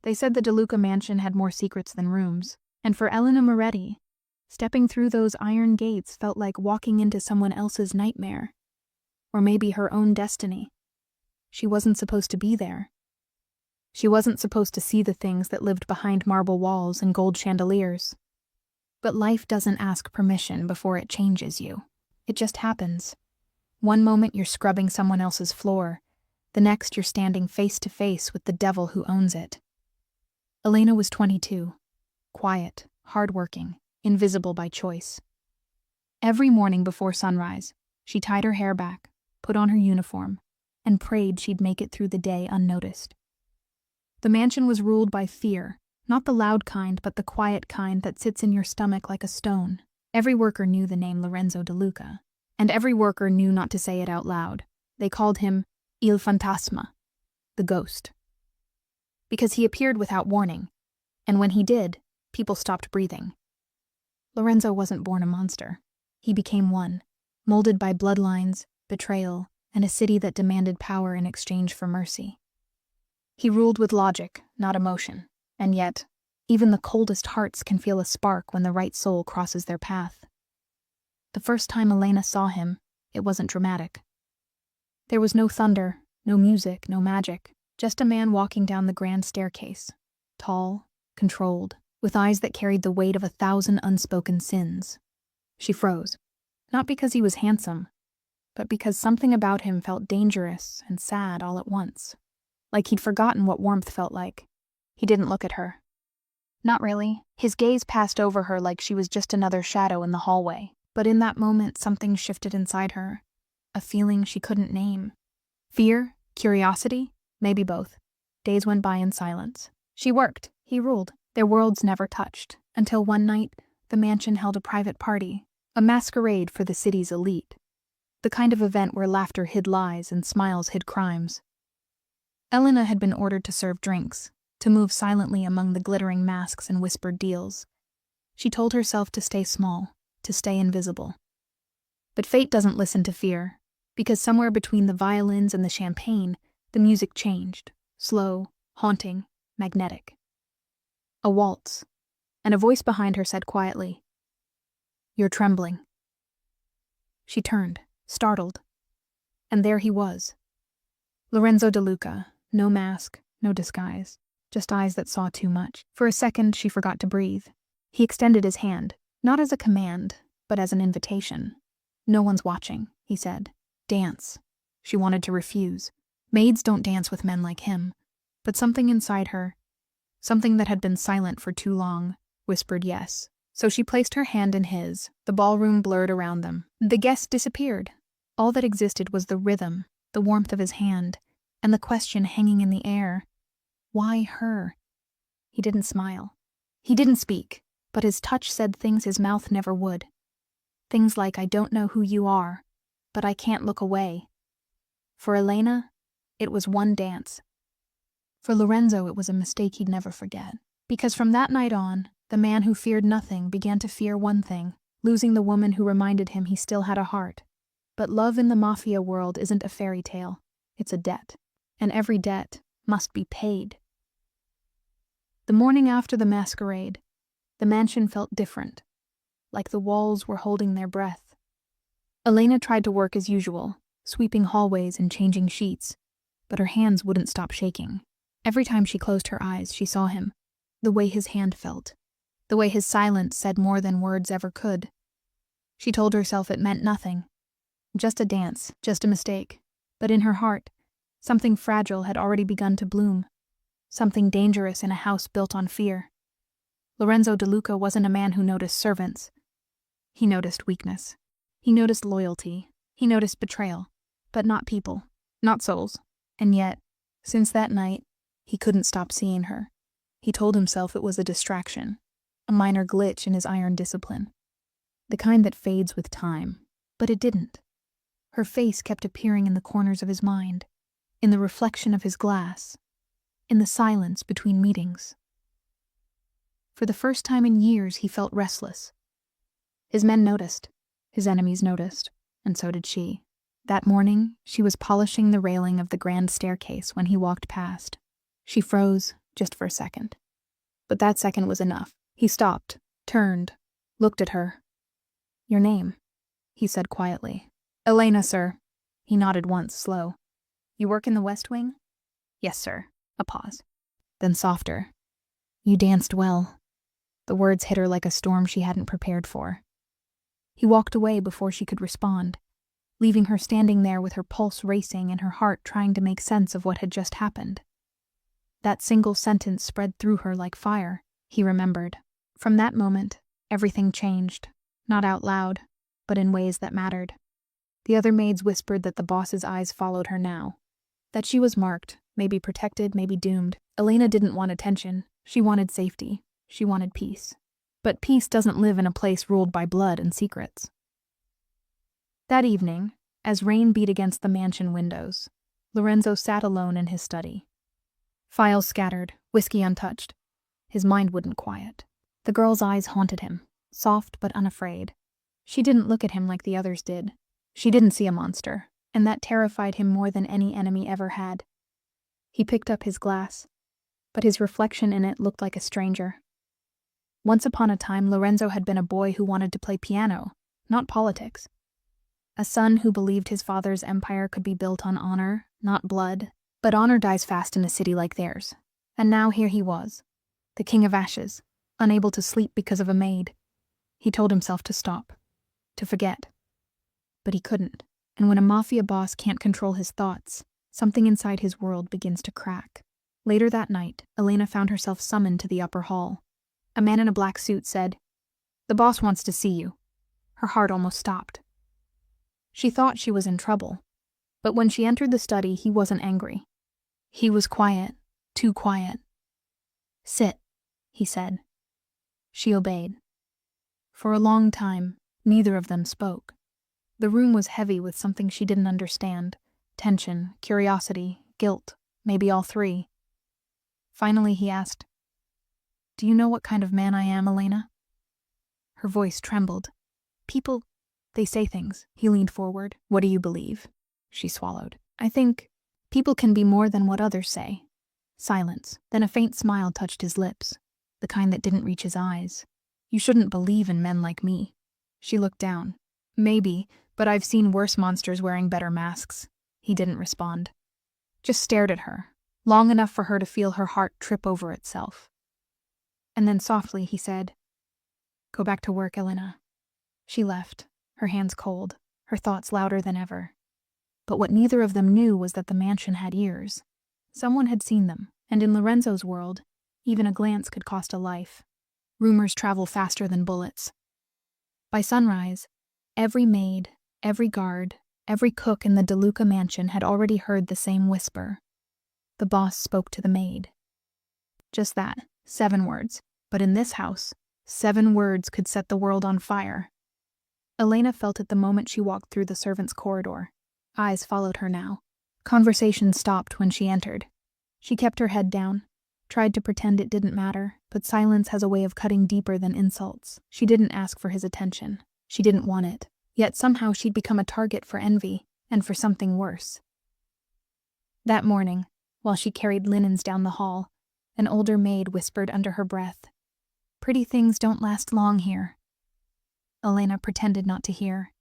They said the DeLuca mansion had more secrets than rooms, and for Elena Moretti, stepping through those iron gates felt like walking into someone else's nightmare. Or maybe her own destiny. She wasn't supposed to be there. She wasn't supposed to see the things that lived behind marble walls and gold chandeliers. But life doesn't ask permission before it changes you. It just happens. One moment you're scrubbing someone else's floor, the next you're standing face to face with the devil who owns it. Elena was 22, quiet, hardworking, invisible by choice. Every morning before sunrise, she tied her hair back, put on her uniform, and prayed she'd make it through the day unnoticed. The mansion was ruled by fear, not the loud kind but the quiet kind that sits in your stomach like a stone. Every worker knew the name Lorenzo DeLuca, and every worker knew not to say it out loud. They called him Il Fantasma, the ghost. Because he appeared without warning, and when he did, people stopped breathing. Lorenzo wasn't born a monster. He became one, molded by bloodlines, betrayal, and a city that demanded power in exchange for mercy. He ruled with logic, not emotion, and yet, even the coldest hearts can feel a spark when the right soul crosses their path. The first time Elena saw him, it wasn't dramatic. There was no thunder, no music, no magic, just a man walking down the grand staircase, tall, controlled, with eyes that carried the weight of 1,000 unspoken sins. She froze, not because he was handsome, but because something about him felt dangerous and sad all at once, like he'd forgotten what warmth felt like. He didn't look at her. Not really. His gaze passed over her like she was just another shadow in the hallway. But in that moment, something shifted inside her, a feeling she couldn't name. Fear? Curiosity? Maybe both. Days went by in silence. She worked. He ruled. Their worlds never touched, until one night, the mansion held a private party, a masquerade for the city's elite. The kind of event where laughter hid lies and smiles hid crimes. Elena had been ordered to serve drinks, to move silently among the glittering masks and whispered deals. She told herself to stay small, to stay invisible. But fate doesn't listen to fear, because somewhere between the violins and the champagne, the music changed, slow, haunting, magnetic. A waltz, and a voice behind her said quietly, "You're trembling." She turned, startled, and there he was. Lorenzo DeLuca, no mask, no disguise, just eyes that saw too much. For a second, she forgot to breathe. He extended his hand, not as a command, but as an invitation. "No one's watching," he said. "Dance." She wanted to refuse. Maids don't dance with men like him. But something inside her, something that had been silent for too long, whispered yes. So she placed her hand in his. The ballroom blurred around them. The guests disappeared. All that existed was the rhythm, the warmth of his hand, and the question hanging in the air. Why her? He didn't smile. He didn't speak, but his touch said things his mouth never would. Things like, "I don't know who you are, but I can't look away." For Elena, it was one dance. For Lorenzo, it was a mistake he'd never forget. Because from that night on, the man who feared nothing began to fear one thing, losing the woman who reminded him he still had a heart. But love in the Mafia world isn't a fairy tale. It's a debt. And every debt must be paid. The morning after the masquerade, the mansion felt different, like the walls were holding their breath. Elena tried to work as usual, sweeping hallways and changing sheets, but her hands wouldn't stop shaking. Every time she closed her eyes, she saw him, the way his hand felt, the way his silence said more than words ever could. She told herself it meant nothing, just a dance, just a mistake, but in her heart, something fragile had already begun to bloom. Something dangerous in a house built on fear. Lorenzo DeLuca wasn't a man who noticed servants. He noticed weakness. He noticed loyalty. He noticed betrayal. But not people. Not souls. And yet, since that night, he couldn't stop seeing her. He told himself it was a distraction. A minor glitch in his iron discipline. The kind that fades with time. But it didn't. Her face kept appearing in the corners of his mind. In the reflection of his glass. In the silence between meetings. For the first time in years, he felt restless. His men noticed, his enemies noticed, and so did she. That morning, she was polishing the railing of the grand staircase when he walked past. She froze, just for a second. But that second was enough. He stopped, turned, looked at her. "Your name," he said quietly. "Elena, sir." He nodded once, slow. "You work in the West Wing?" "Yes, sir." A pause. Then softer. "You danced well." The words hit her like a storm she hadn't prepared for. He walked away before she could respond, leaving her standing there with her pulse racing and her heart trying to make sense of what had just happened. That single sentence spread through her like fire, he remembered. From that moment, everything changed, not out loud, but in ways that mattered. The other maids whispered that the boss's eyes followed her now, that she was marked, maybe protected, maybe doomed. Elena didn't want attention. She wanted safety. She wanted peace. But peace doesn't live in a place ruled by blood and secrets. That evening, as rain beat against the mansion windows, Lorenzo sat alone in his study. Files scattered, whiskey untouched. His mind wouldn't quiet. The girl's eyes haunted him, soft but unafraid. She didn't look at him like the others did. She didn't see a monster, and that terrified him more than any enemy ever had. He picked up his glass, but his reflection in it looked like a stranger. Once upon a time, Lorenzo had been a boy who wanted to play piano, not politics. A son who believed his father's empire could be built on honor, not blood. But honor dies fast in a city like theirs. And now here he was, the king of ashes, unable to sleep because of a maid. He told himself to stop, to forget. But he couldn't. And when a mafia boss can't control his thoughts, something inside his world begins to crack. Later that night, Elena found herself summoned to the upper hall. A man in a black suit said, "The boss wants to see you." Her heart almost stopped. She thought she was in trouble. But when she entered the study, he wasn't angry. He was quiet, too quiet. "Sit," he said. She obeyed. For a long time, neither of them spoke. The room was heavy with something she didn't understand. Tension, curiosity, guilt, maybe all three. Finally he asked, "Do you know what kind of man I am, Elena?" Her voice trembled. "People, they say things." He leaned forward. "What do you believe?" She swallowed. "I think people can be more than what others say." Silence. Then a faint smile touched his lips, the kind that didn't reach his eyes. "You shouldn't believe in men like me." She looked down. "Maybe, but I've seen worse monsters wearing better masks." He didn't respond. Just stared at her, long enough for her to feel her heart trip over itself. And then softly he said, "Go back to work, Elena." She left, her hands cold, her thoughts louder than ever. But what neither of them knew was that the mansion had ears. Someone had seen them, and in Lorenzo's world, even a glance could cost a life. Rumors travel faster than bullets. By sunrise, every maid, every guard, every cook in the DeLuca mansion had already heard the same whisper. The boss spoke to the maid. Just that, 7 words. But in this house, 7 words could set the world on fire. Elena felt it the moment she walked through the servants' corridor. Eyes followed her now. Conversation stopped when she entered. She kept her head down, tried to pretend it didn't matter, but silence has a way of cutting deeper than insults. She didn't ask for his attention. She didn't want it. Yet somehow she'd become a target for envy, and for something worse. That morning, while she carried linens down the hall, an older maid whispered under her breath, "Pretty things don't last long here." Elena pretended not to hear.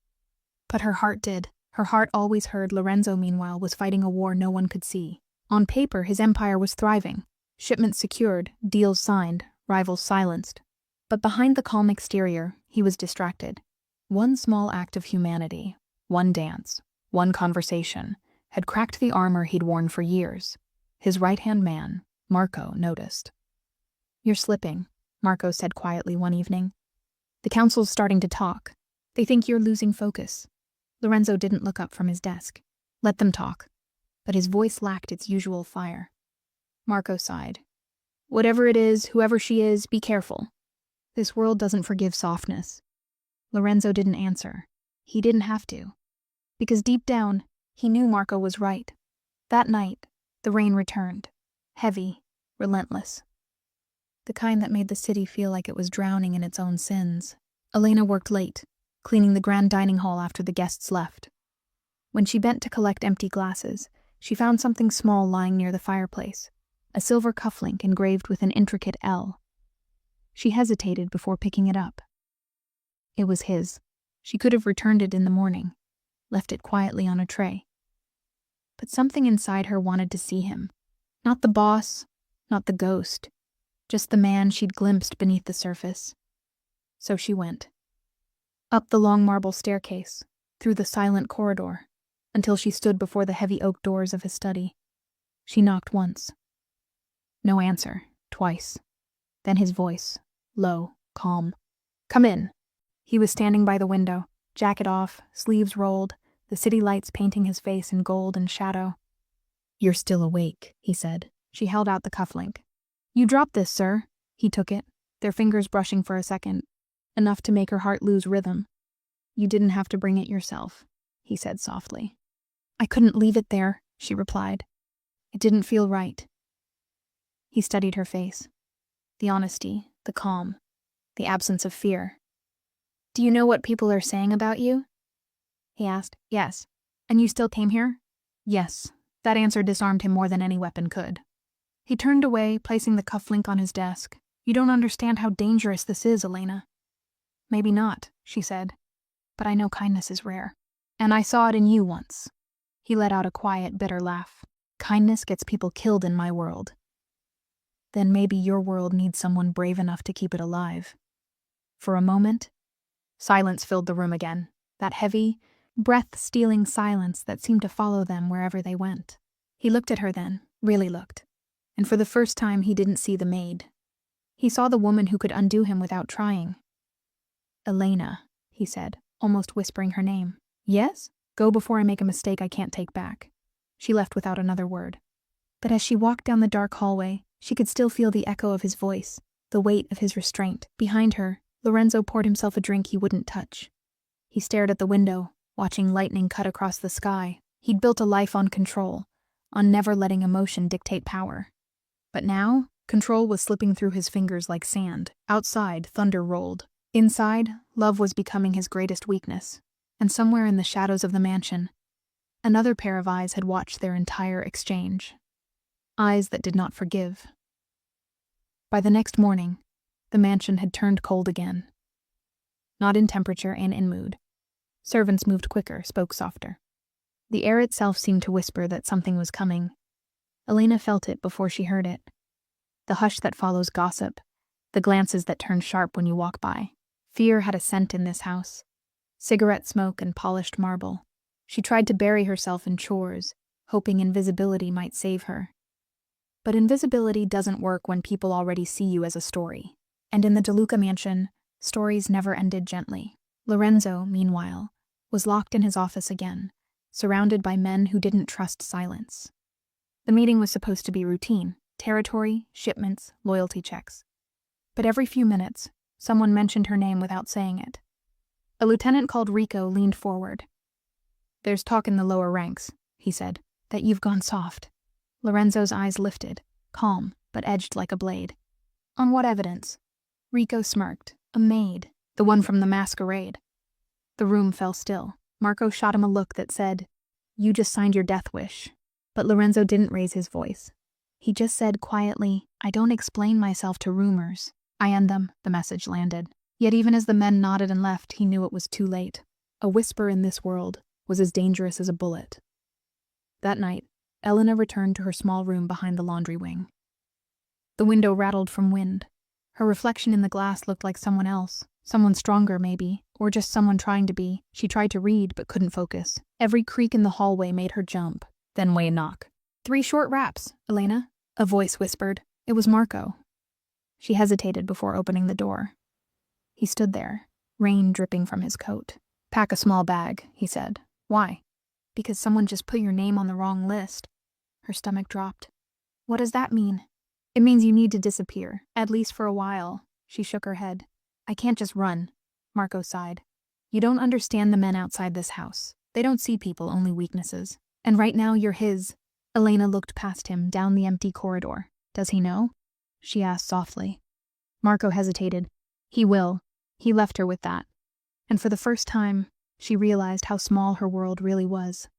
But her heart did. Her heart always heard. Lorenzo, meanwhile, was fighting a war no one could see. On paper, his empire was thriving. Shipments secured, deals signed, rivals silenced. But behind the calm exterior, he was distracted. One small act of humanity, one dance, one conversation, had cracked the armor he'd worn for years. His right-hand man, Marco, noticed. "You're slipping," Marco said quietly one evening. "The council's starting to talk. They think you're losing focus." Lorenzo didn't look up from his desk. Let them talk. But his voice lacked its usual fire. Marco sighed. "Whatever it is, whoever she is, be careful. This world doesn't forgive softness." Lorenzo didn't answer. He didn't have to. Because deep down, he knew Marco was right. That night, the rain returned. Heavy, relentless. The kind that made the city feel like it was drowning in its own sins. Elena worked late, cleaning the grand dining hall after the guests left. When she bent to collect empty glasses, she found something small lying near the fireplace. a silver cufflink engraved with an intricate L. She hesitated before picking it up. It was his. She could have returned it in the morning, left it quietly on a tray. But something inside her wanted to see him. Not the boss, not the ghost, just the man she'd glimpsed beneath the surface. So she went. Up the long marble staircase, through the silent corridor, until she stood before the heavy oak doors of his study. She knocked once. No answer, twice. Then his voice, low, calm. "Come in." He was standing by the window, jacket off, sleeves rolled, the city lights painting his face in gold and shadow. "You're still awake," he said. She held out the cufflink. "You dropped this, sir." He took it, their fingers brushing for a second, enough to make her heart lose rhythm. "You didn't have to bring it yourself," he said softly. "I couldn't leave it there," she replied. "It didn't feel right." He studied her face. The honesty, the calm, the absence of fear. "Do you know what people are saying about you?" he asked. "Yes." "And you still came here?" "Yes." That answer disarmed him more than any weapon could. He turned away, placing the cufflink on his desk. "You don't understand how dangerous this is, Elena." "Maybe not," she said. "But I know kindness is rare. And I saw it in you once." He let out a quiet, bitter laugh. "Kindness gets people killed in my world. Then maybe your world needs someone brave enough to keep it alive." For a moment, silence filled the room again, that heavy, breath-stealing silence that seemed to follow them wherever they went. He looked at her then, really looked, and for the first time he didn't see the maid. He saw the woman who could undo him without trying. "Elena," he said, almost whispering her name. "Yes? Go before I make a mistake I can't take back." She left without another word. But as she walked down the dark hallway, she could still feel the echo of his voice, the weight of his restraint. Behind her, Lorenzo poured himself a drink he wouldn't touch. He stared at the window, watching lightning cut across the sky. He'd built a life on control, on never letting emotion dictate power. But now, control was slipping through his fingers like sand. Outside, thunder rolled. Inside, love was becoming his greatest weakness. And somewhere in the shadows of the mansion, another pair of eyes had watched their entire exchange. Eyes that did not forgive. By the next morning, the mansion had turned cold again. Not in temperature and in mood. Servants moved quicker, spoke softer. The air itself seemed to whisper that something was coming. Elena felt it before she heard it. The hush that follows gossip, the glances that turn sharp when you walk by. Fear had a scent in this house. Cigarette smoke and polished marble. She tried to bury herself in chores, hoping invisibility might save her. But invisibility doesn't work when people already see you as a story. And in the DeLuca mansion, stories never ended gently. Lorenzo, meanwhile, was locked in his office again, surrounded by men who didn't trust silence. The meeting was supposed to be routine: territory, shipments, loyalty checks. But every few minutes, someone mentioned her name without saying it. A lieutenant called Rico leaned forward. "There's talk in the lower ranks," he said, "that you've gone soft." Lorenzo's eyes lifted, calm, but edged like a blade. "On what evidence?" Rico smirked. "A maid. The one from the masquerade." The room fell still. Marco shot him a look that said, "You just signed your death wish." But Lorenzo didn't raise his voice. He just said quietly, "I don't explain myself to rumors. I end them." The message landed. Yet even as the men nodded and left, he knew it was too late. A whisper in this world was as dangerous as a bullet. That night, Elena returned to her small room behind the laundry wing. The window rattled from wind. Her reflection in the glass looked like someone else. Someone stronger, maybe, or just someone trying to be. She tried to read, but couldn't focus. Every creak in the hallway made her jump. Then Way knock. "3 short wraps, Elena," a voice whispered. It was Marco. She hesitated before opening the door. He stood there, rain dripping from his coat. "Pack a small bag," he said. "Why?" "Because someone just put your name on the wrong list." Her stomach dropped. "What does that mean?" "It means you need to disappear, at least for a while." She shook her head. "I can't just run," Marco sighed. "You don't understand the men outside this house. They don't see people, only weaknesses. And right now you're his." Elena looked past him, down the empty corridor. "Does he know?" she asked softly. Marco hesitated. "He will." He left her with that. And for the first time, she realized how small her world really was.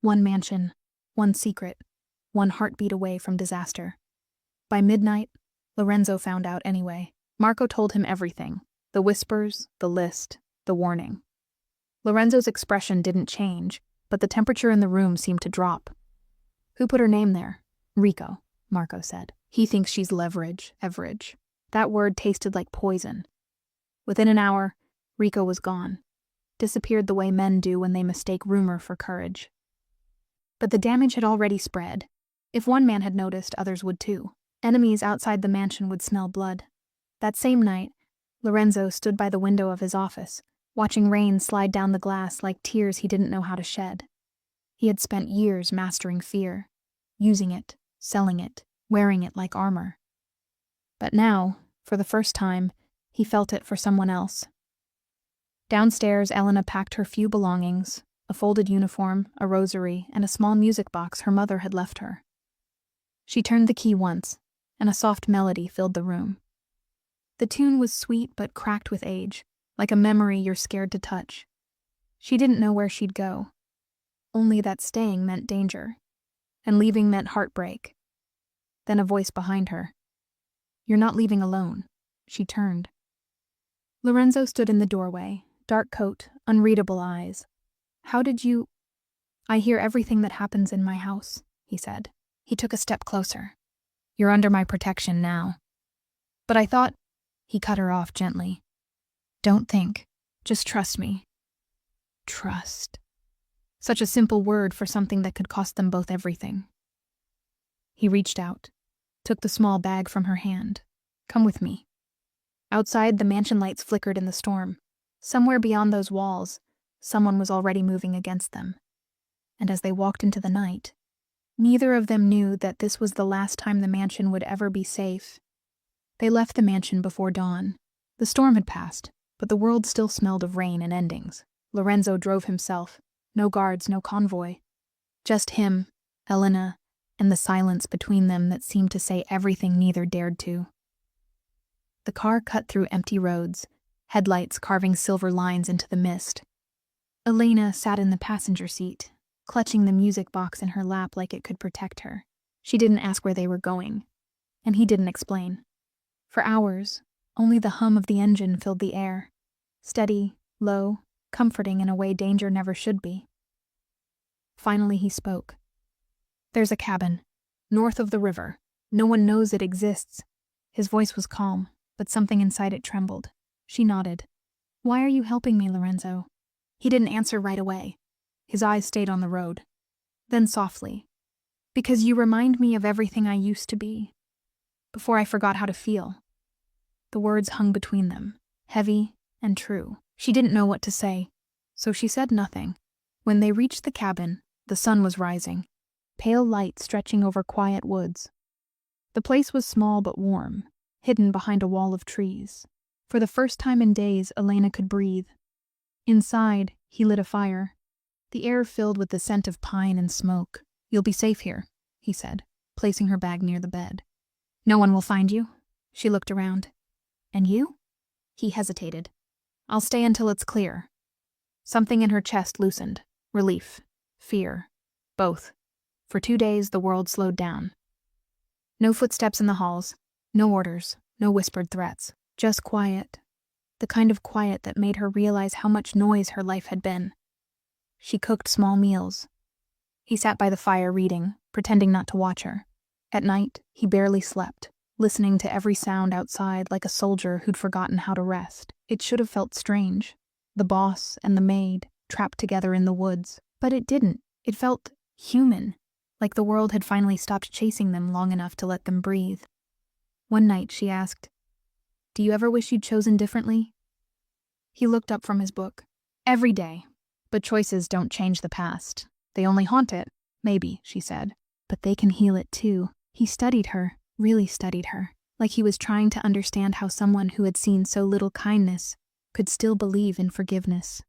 One mansion, one secret, one heartbeat away from disaster. By midnight, Lorenzo found out anyway. Marco told him everything. The whispers, the list, the warning. Lorenzo's expression didn't change, but the temperature in the room seemed to drop. Who put her name there? Rico, Marco said. He thinks she's leverage. That word tasted like poison. Within an hour, Rico was gone. Disappeared the way men do when they mistake rumor for courage. But the damage had already spread. If one man had noticed, others would too. Enemies outside the mansion would smell blood. That same night, Lorenzo stood by the window of his office, watching rain slide down the glass like tears he didn't know how to shed. He had spent years mastering fear, using it, selling it, wearing it like armor. But now, for the first time, he felt it for someone else. Downstairs, Elena packed her few belongings, a folded uniform, a rosary, and a small music box her mother had left her. She turned the key once, and a soft melody filled the room. The tune was sweet but cracked with age, like a memory you're scared to touch. She didn't know where she'd go. Only that staying meant danger, and leaving meant heartbreak. Then a voice behind her. "You're not leaving alone." She turned. Lorenzo stood in the doorway, dark coat, unreadable eyes. "How did you—" "I hear everything that happens in my house," he said. He took a step closer. "You're under my protection now." "But I thought—" He cut her off gently. "Don't think. Just trust me." Trust. Such a simple word for something that could cost them both everything. He reached out, took the small bag from her hand. "Come with me." Outside, the mansion lights flickered in the storm. Somewhere beyond those walls, someone was already moving against them. And as they walked into the night, neither of them knew that this was the last time the mansion would ever be safe. They left the mansion before dawn. The storm had passed, but the world still smelled of rain and endings. Lorenzo drove himself. No guards, no convoy. Just him, Elena, and the silence between them that seemed to say everything neither dared to. The car cut through empty roads, headlights carving silver lines into the mist. Elena sat in the passenger seat, clutching the music box in her lap like it could protect her. She didn't ask where they were going, and he didn't explain. For hours, only the hum of the engine filled the air, steady, low, comforting in a way danger never should be. Finally he spoke. "There's a cabin, north of the river. No one knows it exists." His voice was calm, but something inside it trembled. She nodded. "Why are you helping me, Lorenzo?" He didn't answer right away. His eyes stayed on the road. Then softly, "Because you remind me of everything I used to be, before I forgot how to feel." The words hung between them, heavy and true. She didn't know what to say, so she said nothing. When they reached the cabin, the sun was rising, pale light stretching over quiet woods. The place was small but warm, hidden behind a wall of trees. For the first time in days, Elena could breathe. Inside, he lit a fire, the air filled with the scent of pine and smoke. "You'll be safe here," he said, placing her bag near the bed. "No one will find you?" She looked around. "And you?" He hesitated. "I'll stay until it's clear." Something in her chest loosened. Relief. Fear. Both. For 2 days, the world slowed down. No footsteps in the halls. No orders. No whispered threats. Just quiet. The kind of quiet that made her realize how much noise her life had been. She cooked small meals. He sat by the fire reading, pretending not to watch her. At night, he barely slept, listening to every sound outside like a soldier who'd forgotten how to rest. It should have felt strange. The boss and the maid, trapped together in the woods. But it didn't. It felt human, like the world had finally stopped chasing them long enough to let them breathe. One night she asked, "Do you ever wish you'd chosen differently?" He looked up from his book. "Every day. But choices don't change the past. They only haunt it." "Maybe," she said. "But they can heal it too." He studied her, really studied her, like he was trying to understand how someone who had seen so little kindness could still believe in forgiveness.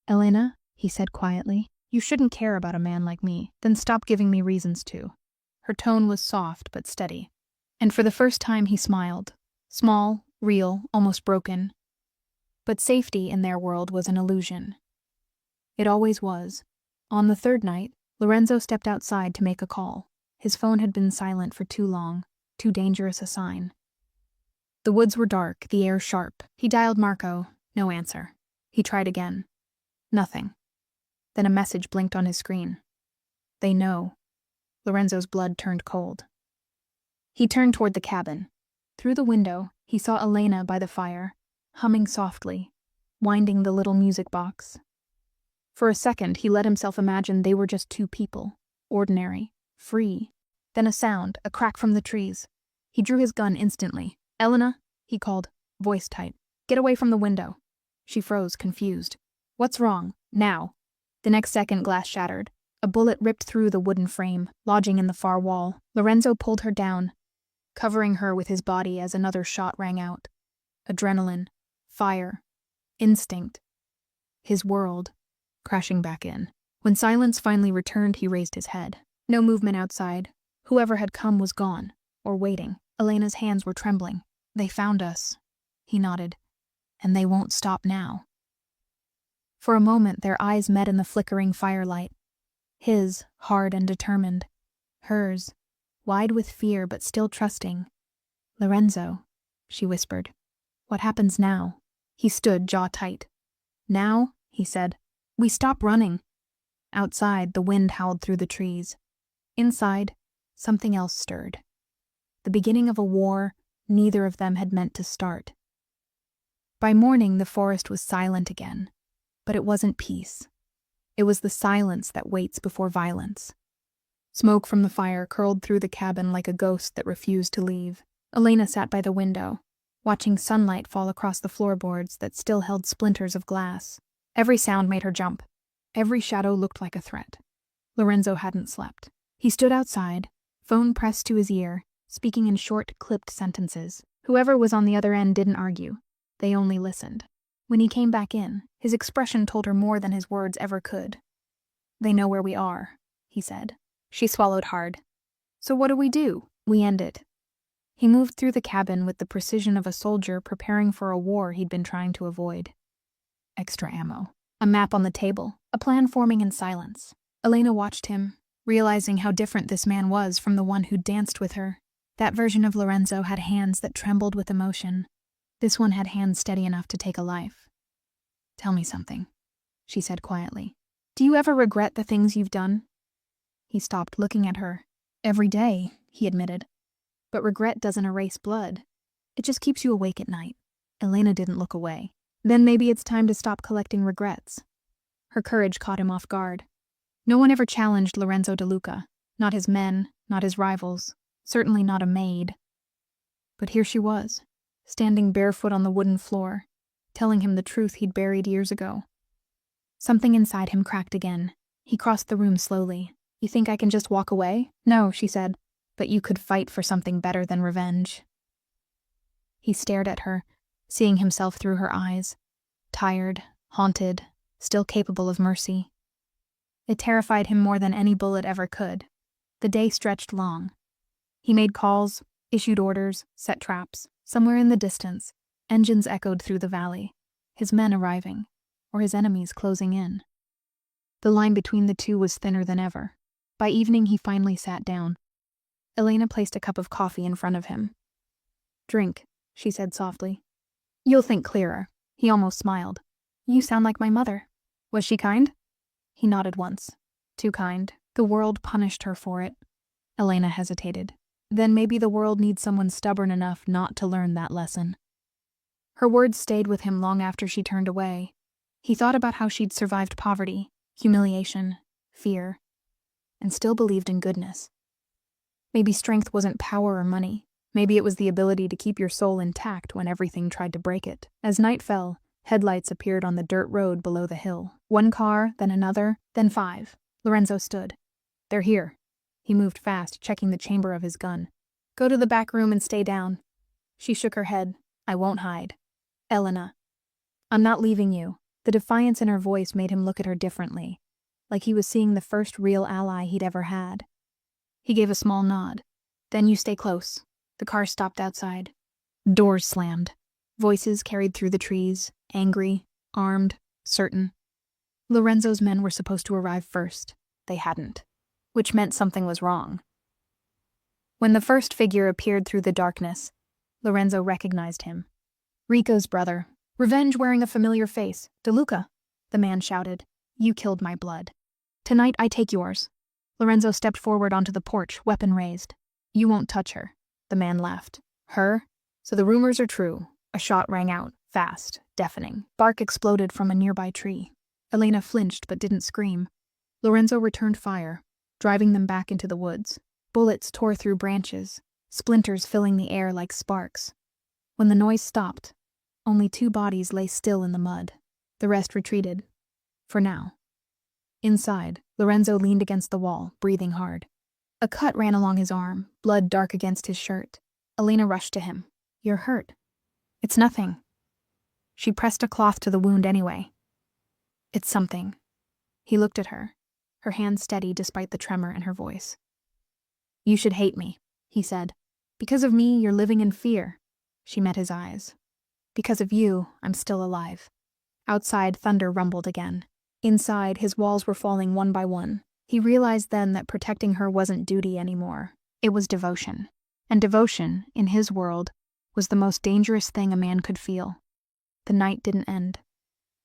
"Elena," he said quietly, "you shouldn't care about a man like me. Then stop giving me reasons to." Her tone was soft but steady. And for the first time he smiled. Small, real, almost broken. But safety in their world was an illusion. It always was. On the third night, Lorenzo stepped outside to make a call. His phone had been silent for too long. too dangerous a sign. The woods were dark, the air sharp. He dialed Marco. No answer. He tried again. Nothing. Then a message blinked on his screen. They know. Lorenzo's blood turned cold. He turned toward the cabin. Through the window, he saw Elena by the fire, humming softly, winding the little music box. For a second, he let himself imagine they were just two people, ordinary, free. Then a sound, a crack from the trees. He drew his gun instantly. "Elena," he called, voice tight. "Get away from the window." She froze, confused. "What's wrong? Now." The next second, glass shattered. A bullet ripped through the wooden frame, lodging in the far wall. Lorenzo pulled her down, covering her with his body as another shot rang out. Adrenaline, fire, instinct. His world, crashing back in. When silence finally returned, he raised his head. No movement outside. Whoever had come was gone, or waiting. Elena's hands were trembling. "They found us," he nodded. "And they won't stop now." For a moment, their eyes met in the flickering firelight. His, hard and determined. Hers, wide with fear but still trusting. "Lorenzo," she whispered. "What happens now?" He stood, jaw tight. "Now," he said, "we stop running." Outside, the wind howled through the trees. Inside, something else stirred. The beginning of a war neither of them had meant to start. By morning, the forest was silent again. But it wasn't peace. It was the silence that waits before violence. Smoke from the fire curled through the cabin like a ghost that refused to leave. Elena sat by the window, watching sunlight fall across the floorboards that still held splinters of glass. Every sound made her jump. Every shadow looked like a threat. Lorenzo hadn't slept. He stood outside, phone pressed to his ear, speaking in short, clipped sentences. Whoever was on the other end didn't argue. They only listened. When he came back in, his expression told her more than his words ever could. "They know where we are," he said. She swallowed hard. "So what do? We end it." He moved through the cabin with the precision of a soldier preparing for a war he'd been trying to avoid. Extra ammo. A map on the table, a plan forming in silence. Elena watched him, realizing how different this man was from the one who'd danced with her. That version of Lorenzo had hands that trembled with emotion. This one had hands steady enough to take a life. "Tell me something," she said quietly. "Do you ever regret the things you've done?" He stopped, looking at her. "Every day," he admitted. "But regret doesn't erase blood. It just keeps you awake at night." Elena didn't look away. "Then maybe it's time to stop collecting regrets." Her courage caught him off guard. No one ever challenged Lorenzo De Luca. Not his men, not his rivals, certainly not a maid. But here she was, standing barefoot on the wooden floor, telling him the truth he'd buried years ago. Something inside him cracked again. He crossed the room slowly. "You think I can just walk away?" "No," she said, "but you could fight for something better than revenge." He stared at her, seeing himself through her eyes. Tired, haunted, still capable of mercy. It terrified him more than any bullet ever could. The day stretched long. He made calls, issued orders, set traps. Somewhere in the distance, engines echoed through the valley, his men arriving, or his enemies closing in. The line between the two was thinner than ever. By evening, he finally sat down. Elena placed a cup of coffee in front of him. "Drink," she said softly. "You'll think clearer." He almost smiled. "You sound like my mother." "Was she kind?" He nodded once. "Too kind. The world punished her for it." Elena hesitated. "Then maybe the world needs someone stubborn enough not to learn that lesson." Her words stayed with him long after she turned away. He thought about how she'd survived poverty, humiliation, fear, and still believed in goodness. Maybe strength wasn't power or money. Maybe it was the ability to keep your soul intact when everything tried to break it. As night fell, headlights appeared on the dirt road below the hill. One car, then another, then 5. Lorenzo stood. "They're here." He moved fast, checking the chamber of his gun. "Go to the back room and stay down." She shook her head. "I won't hide." "Elena." "I'm not leaving you." The defiance in her voice made him look at her differently, like he was seeing the first real ally he'd ever had. He gave a small nod. "Then you stay close." The car stopped outside. Doors slammed. Voices carried through the trees, angry, armed, certain. Lorenzo's men were supposed to arrive first. They hadn't, which meant something was wrong. When the first figure appeared through the darkness, Lorenzo recognized him. Rico's brother. Revenge wearing a familiar face. DeLuca, the man shouted. You killed my blood. Tonight I take yours. Lorenzo stepped forward onto the porch, weapon raised. You won't touch her. The man laughed. Her? So the rumors are true. A shot rang out, fast, deafening. Bark exploded from a nearby tree. Elena flinched but didn't scream. Lorenzo returned fire, driving them back into the woods. Bullets tore through branches, splinters filling the air like sparks. When the noise stopped, only 2 bodies lay still in the mud. The rest retreated. For now. Inside, Lorenzo leaned against the wall, breathing hard. A cut ran along his arm, blood dark against his shirt. Elena rushed to him. You're hurt. It's nothing. She pressed a cloth to the wound anyway. It's something. He looked at her, her hand steady despite the tremor in her voice. You should hate me, he said. Because of me, you're living in fear. She met his eyes. Because of you, I'm still alive. Outside, thunder rumbled again. Inside, his walls were falling one by one. He realized then that protecting her wasn't duty anymore. It was devotion. And devotion, in his world, was the most dangerous thing a man could feel. The night didn't end.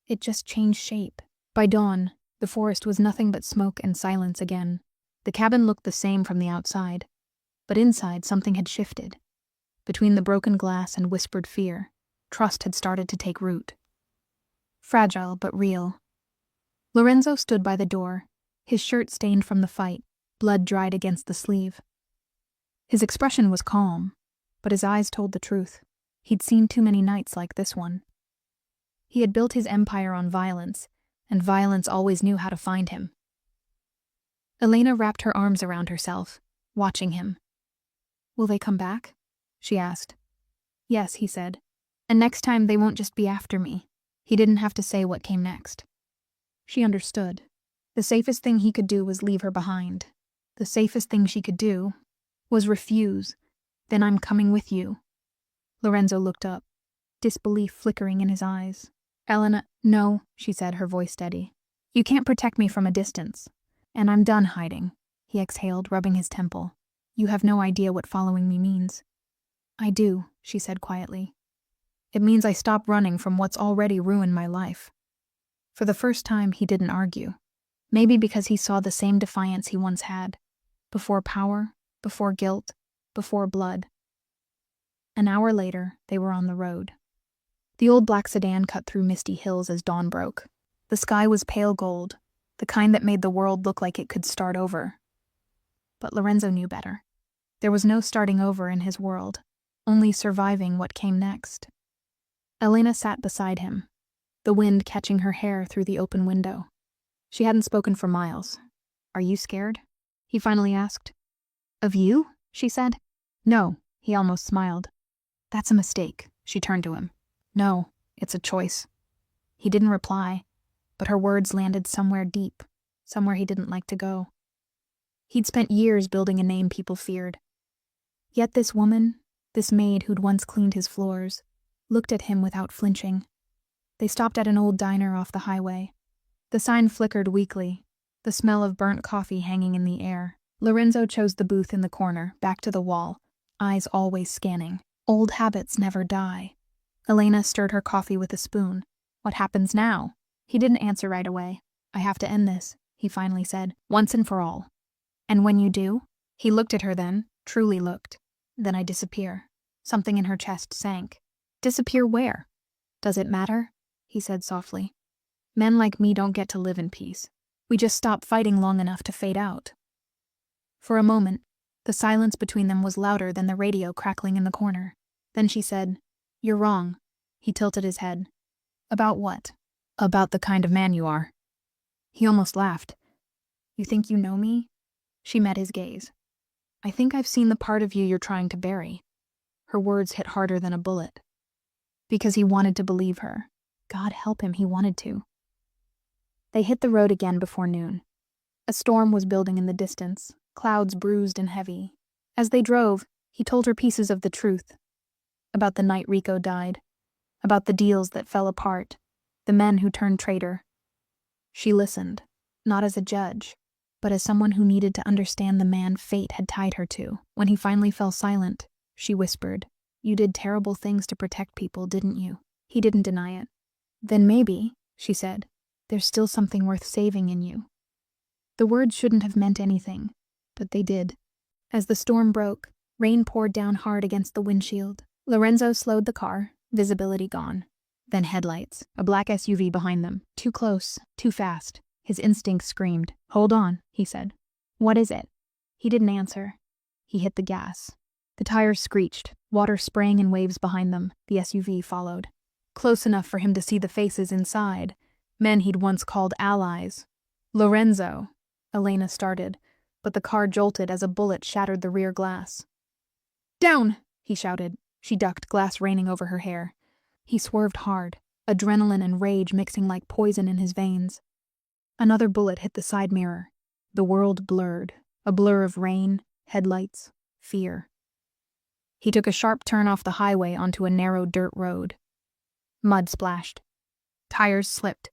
It just changed shape. By dawn, the forest was nothing but smoke and silence again. The cabin looked the same from the outside, but inside something had shifted. Between the broken glass and whispered fear, trust had started to take root. Fragile but real. Lorenzo stood by the door, his shirt stained from the fight, blood dried against the sleeve. His expression was calm, but his eyes told the truth. He'd seen too many nights like this one. He had built his empire on violence, and violence always knew how to find him. Elena wrapped her arms around herself, watching him. Will they come back? She asked. Yes, he said. And next time they won't just be after me. He didn't have to say what came next. She understood. The safest thing he could do was leave her behind. The safest thing she could do was refuse. Then I'm coming with you. Lorenzo looked up, disbelief flickering in his eyes. Elena, no, she said, her voice steady. You can't protect me from a distance. And I'm done hiding, he exhaled, rubbing his temple. You have no idea what following me means. I do, she said quietly. It means I stop running from what's already ruined my life. For the first time, he didn't argue. Maybe because he saw the same defiance he once had. Before power, before guilt, before blood. An hour later, they were on the road. The old black sedan cut through misty hills as dawn broke. The sky was pale gold, the kind that made the world look like it could start over. But Lorenzo knew better. There was no starting over in his world, only surviving what came next. Elena sat beside him, the wind catching her hair through the open window. She hadn't spoken for miles. Are you scared? He finally asked. Of you? She said. No, he almost smiled. That's a mistake, she turned to him. No, it's a choice. He didn't reply, but her words landed somewhere deep, somewhere he didn't like to go. He'd spent years building a name people feared. Yet this woman, this maid who'd once cleaned his floors, looked at him without flinching. They stopped at an old diner off the highway. The sign flickered weakly, the smell of burnt coffee hanging in the air. Lorenzo chose the booth in the corner, back to the wall, eyes always scanning. Old habits never die. Elena stirred her coffee with a spoon. What happens now? He didn't answer right away. I have to end this, he finally said, once and for all. And when you do? He looked at her then, truly looked. Then I disappear. Something in her chest sank. Disappear where? Does it matter? He said softly. Men like me don't get to live in peace. We just stop fighting long enough to fade out. For a moment, the silence between them was louder than the radio crackling in the corner. Then she said, You're wrong. He tilted his head. About what? About the kind of man you are. He almost laughed. You think you know me? She met his gaze. I think I've seen the part of you you're trying to bury. Her words hit harder than a bullet. Because he wanted to believe her. God help him, he wanted to. They hit the road again before noon. A storm was building in the distance, clouds bruised and heavy. As they drove, he told her pieces of the truth. About the night Rico died. About the deals that fell apart. The men who turned traitor. She listened, not as a judge, but as someone who needed to understand the man fate had tied her to. When he finally fell silent, she whispered, "You did terrible things to protect people, didn't you?" He didn't deny it. "Then maybe," she said, "there's still something worth saving in you." The words shouldn't have meant anything, but they did. As the storm broke, rain poured down hard against the windshield. Lorenzo slowed the car, visibility gone. Then headlights, a black SUV behind them. Too close, too fast. His instincts screamed. "Hold on," he said. "What is it?" He didn't answer. He hit the gas. The tires screeched, water spraying in waves behind them. The SUV followed. Close enough for him to see the faces inside, men he'd once called allies. "Lorenzo," Elena started, but the car jolted as a bullet shattered the rear glass. "Down!" he shouted. She ducked, glass raining over her hair. He swerved hard, adrenaline and rage mixing like poison in his veins. Another bullet hit the side mirror. The world blurred, a blur of rain, headlights, fear. He took a sharp turn off the highway onto a narrow dirt road. Mud splashed. Tires slipped.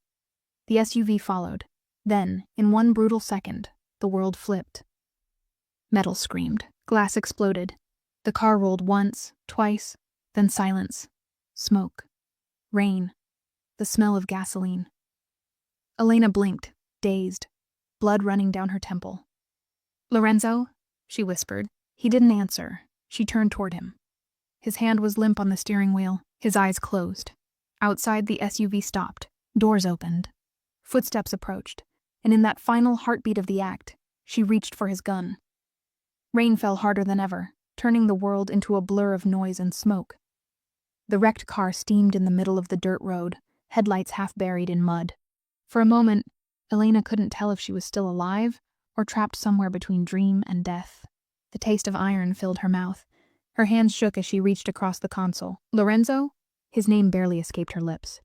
The SUV followed. Then, in one brutal second, the world flipped. Metal screamed. Glass exploded. The car rolled once, twice, then silence. Smoke. Rain. The smell of gasoline. Elena blinked, dazed, blood running down her temple. "Lorenzo?" she whispered. He didn't answer. She turned toward him. His hand was limp on the steering wheel, his eyes closed. Outside, the SUV stopped. Doors opened. Footsteps approached, and in that final heartbeat of the act, she reached for his gun. Rain fell harder than ever, turning the world into a blur of noise and smoke. The wrecked car steamed in the middle of the dirt road, headlights half buried in mud. For a moment, Elena couldn't tell if she was still alive or trapped somewhere between dream and death. The taste of iron filled her mouth. Her hands shook as she reached across the console. "Lorenzo?" His name barely escaped her lips.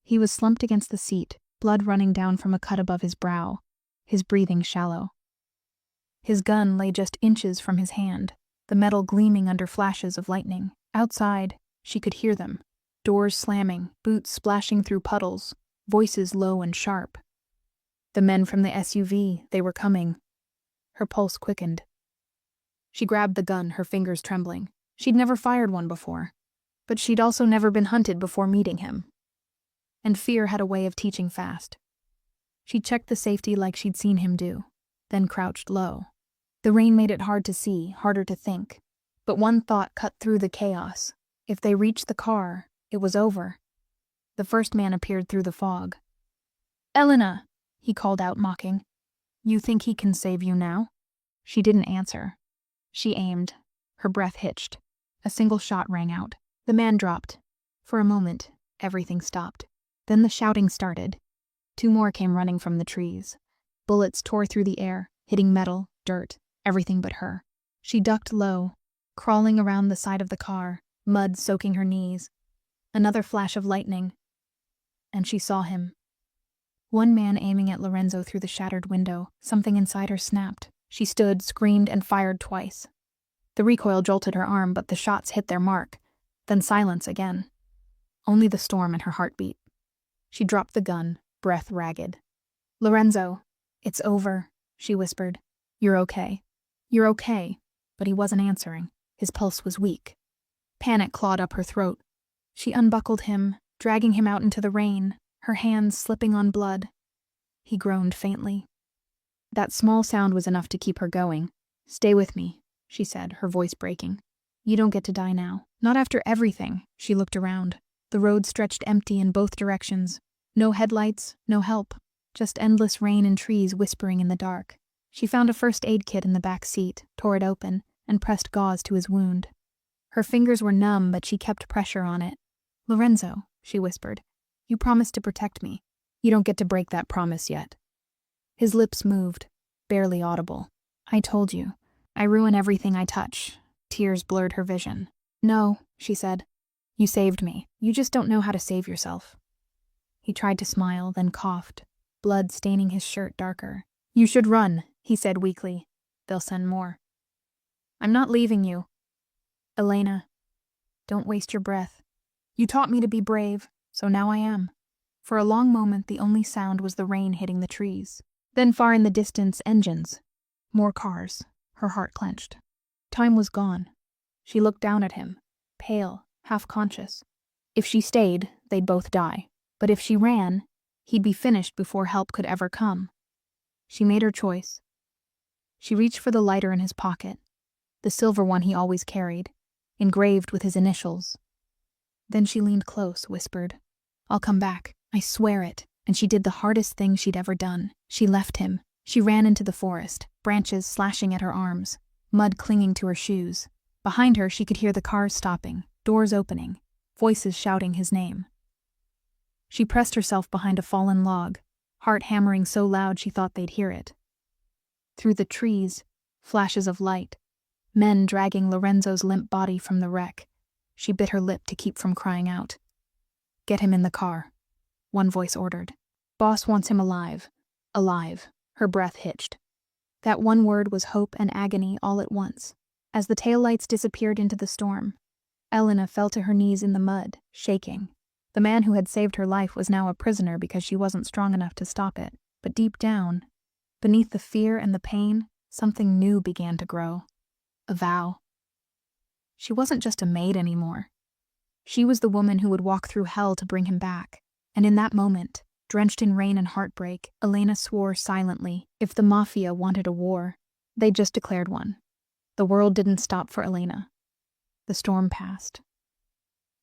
He was slumped against the seat, blood running down from a cut above his brow, his breathing shallow. His gun lay just inches from his hand, the metal gleaming under flashes of lightning. Outside, she could hear them. Doors slamming, boots splashing through puddles, voices low and sharp. The men from the SUV, they were coming. Her pulse quickened. She grabbed the gun, her fingers trembling. She'd never fired one before, but she'd also never been hunted before meeting him. And fear had a way of teaching fast. She checked the safety like she'd seen him do, then crouched low. The rain made it hard to see, harder to think. But one thought cut through the chaos. If they reached the car, it was over. The first man appeared through the fog. "Elena!" he called out, mocking. "You think he can save you now?" She didn't answer. She aimed. Her breath hitched. A single shot rang out. The man dropped. For a moment, everything stopped. Then the shouting started. Two more came running from the trees. Bullets tore through the air, hitting metal, dirt, everything but her. She ducked low, crawling around the side of the car, mud soaking her knees. Another flash of lightning, and she saw him. One man aiming at Lorenzo through the shattered window. Something inside her snapped. She stood, screamed, and fired twice. The recoil jolted her arm, but the shots hit their mark. Then silence again. Only the storm and her heartbeat. She dropped the gun, breath ragged. "Lorenzo, it's over," she whispered. "You're okay. You're okay." But he wasn't answering. His pulse was weak. Panic clawed up her throat. She unbuckled him, dragging him out into the rain, her hands slipping on blood. He groaned faintly. That small sound was enough to keep her going. "Stay with me," she said, her voice breaking. "You don't get to die now. Not after everything." She looked around. The road stretched empty in both directions. No headlights, no help. Just endless rain and trees whispering in the dark. She found a first aid kit in the back seat, tore it open, and pressed gauze to his wound. Her fingers were numb, but she kept pressure on it. "Lorenzo," she whispered, "you promised to protect me. You don't get to break that promise yet." His lips moved, barely audible. "I told you. I ruin everything I touch." Tears blurred her vision. "No," she said. "You saved me. You just don't know how to save yourself." He tried to smile, then coughed, blood staining his shirt darker. "You should run," he said weakly. "They'll send more." "I'm not leaving you." "Elena, don't waste your breath. You taught me to be brave, so now I am." For a long moment, the only sound was the rain hitting the trees. Then far in the distance, engines. More cars. Her heart clenched. Time was gone. She looked down at him, pale, half-conscious. If she stayed, they'd both die. But if she ran, he'd be finished before help could ever come. She made her choice. She reached for the lighter in his pocket, the silver one he always carried, engraved with his initials. Then she leaned close, whispered, "I'll come back. I swear it." And she did the hardest thing she'd ever done. She left him. She ran into the forest, branches slashing at her arms, mud clinging to her shoes. Behind her, she could hear the cars stopping, doors opening, voices shouting his name. She pressed herself behind a fallen log, heart hammering so loud she thought they'd hear it. Through the trees, flashes of light, men dragging Lorenzo's limp body from the wreck. She bit her lip to keep from crying out. "Get him in the car," one voice ordered. "Boss wants him alive." Alive. Her breath hitched. That one word was hope and agony all at once. As the taillights disappeared into the storm, Elena fell to her knees in the mud, shaking. The man who had saved her life was now a prisoner because she wasn't strong enough to stop it. But deep down, beneath the fear and the pain, something new began to grow. A vow. She wasn't just a maid anymore. She was the woman who would walk through hell to bring him back. And in that moment, drenched in rain and heartbreak, Elena swore silently. If the Mafia wanted a war, they just declared one. The world didn't stop for Elena. The storm passed.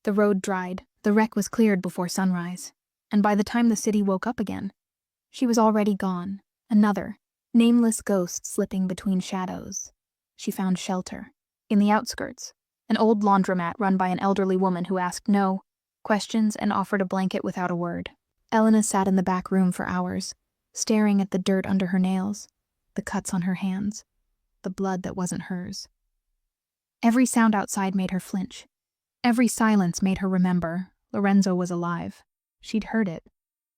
The road dried. The wreck was cleared before sunrise. And by the time the city woke up again, she was already gone. Another, nameless ghost slipping between shadows. She found shelter. In the outskirts, an old laundromat run by an elderly woman who asked no questions and offered a blanket without a word. Elena sat in the back room for hours, staring at the dirt under her nails, the cuts on her hands, the blood that wasn't hers. Every sound outside made her flinch. Every silence made her remember Lorenzo was alive. She'd heard it.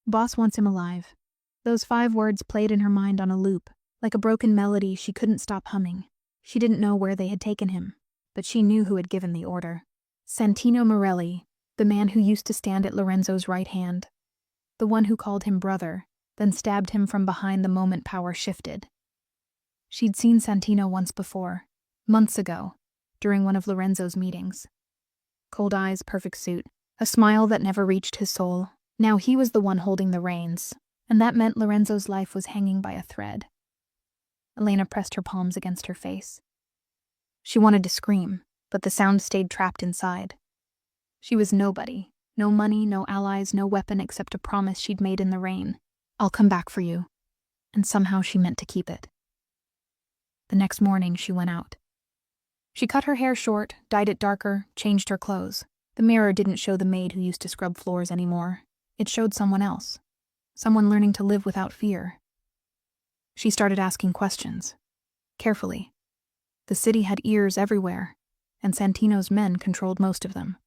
Boss wants him alive. Those 5 words played in her mind on a loop, like a broken melody she couldn't stop humming. She didn't know where they had taken him, but she knew who had given the order. Santino Morelli, the man who used to stand at Lorenzo's right hand. The one who called him brother, then stabbed him from behind the moment power shifted. She'd seen Santino once before, months ago, during one of Lorenzo's meetings. Cold eyes, perfect suit, a smile that never reached his soul. Now he was the one holding the reins, and that meant Lorenzo's life was hanging by a thread. Elena pressed her palms against her face. She wanted to scream, but the sound stayed trapped inside. She was nobody. No money, no allies, no weapon except a promise she'd made in the rain. "I'll come back for you." And somehow she meant to keep it. The next morning she went out. She cut her hair short, dyed it darker, changed her clothes. The mirror didn't show the maid who used to scrub floors anymore. It showed someone else. Someone learning to live without fear. She started asking questions. Carefully. The city had ears everywhere, and Santino's men controlled most of them.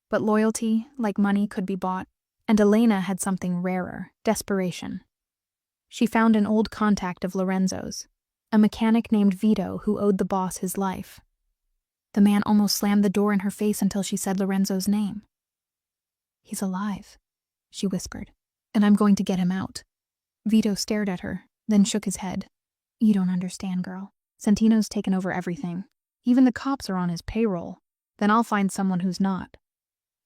But loyalty, like money, could be bought, and Elena had something rarer, desperation. She found an old contact of Lorenzo's, a mechanic named Vito who owed the boss his life. The man almost slammed the door in her face until she said Lorenzo's name. "He's alive," she whispered, "and I'm going to get him out." Vito stared at her, then shook his head. "You don't understand, girl. Santino's taken over everything. Even the cops are on his payroll. Then I'll find someone who's not.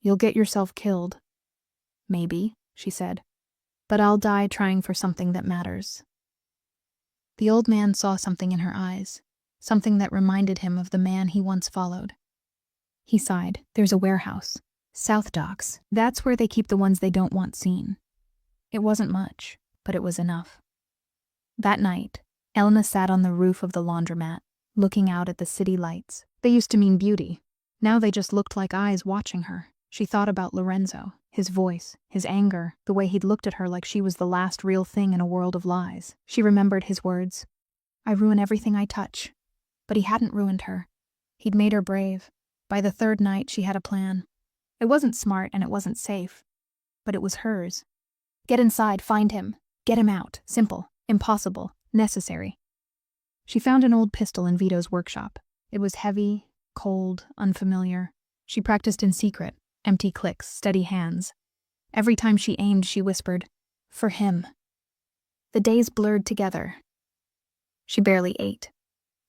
You'll get yourself killed." "Maybe," she said, "but I'll die trying for something that matters." The old man saw something in her eyes, something that reminded him of the man he once followed. He sighed. "There's a warehouse. South Docks. That's where they keep the ones they don't want seen." It wasn't much, but it was enough. That night, Elena sat on the roof of the laundromat, looking out at the city lights. They used to mean beauty. Now they just looked like eyes watching her. She thought about Lorenzo, his voice, his anger, the way he'd looked at her like she was the last real thing in a world of lies. She remembered his words. "I ruin everything I touch." But he hadn't ruined her. He'd made her brave. By the 3rd night, she had a plan. It wasn't smart and it wasn't safe, but it was hers. Get inside, find him. Get him out. Simple. Impossible. Necessary. She found an old pistol in Vito's workshop. It was heavy, cold, unfamiliar. She practiced in secret. Empty clicks, steady hands. Every time she aimed, she whispered, "For him." The days blurred together. She barely ate,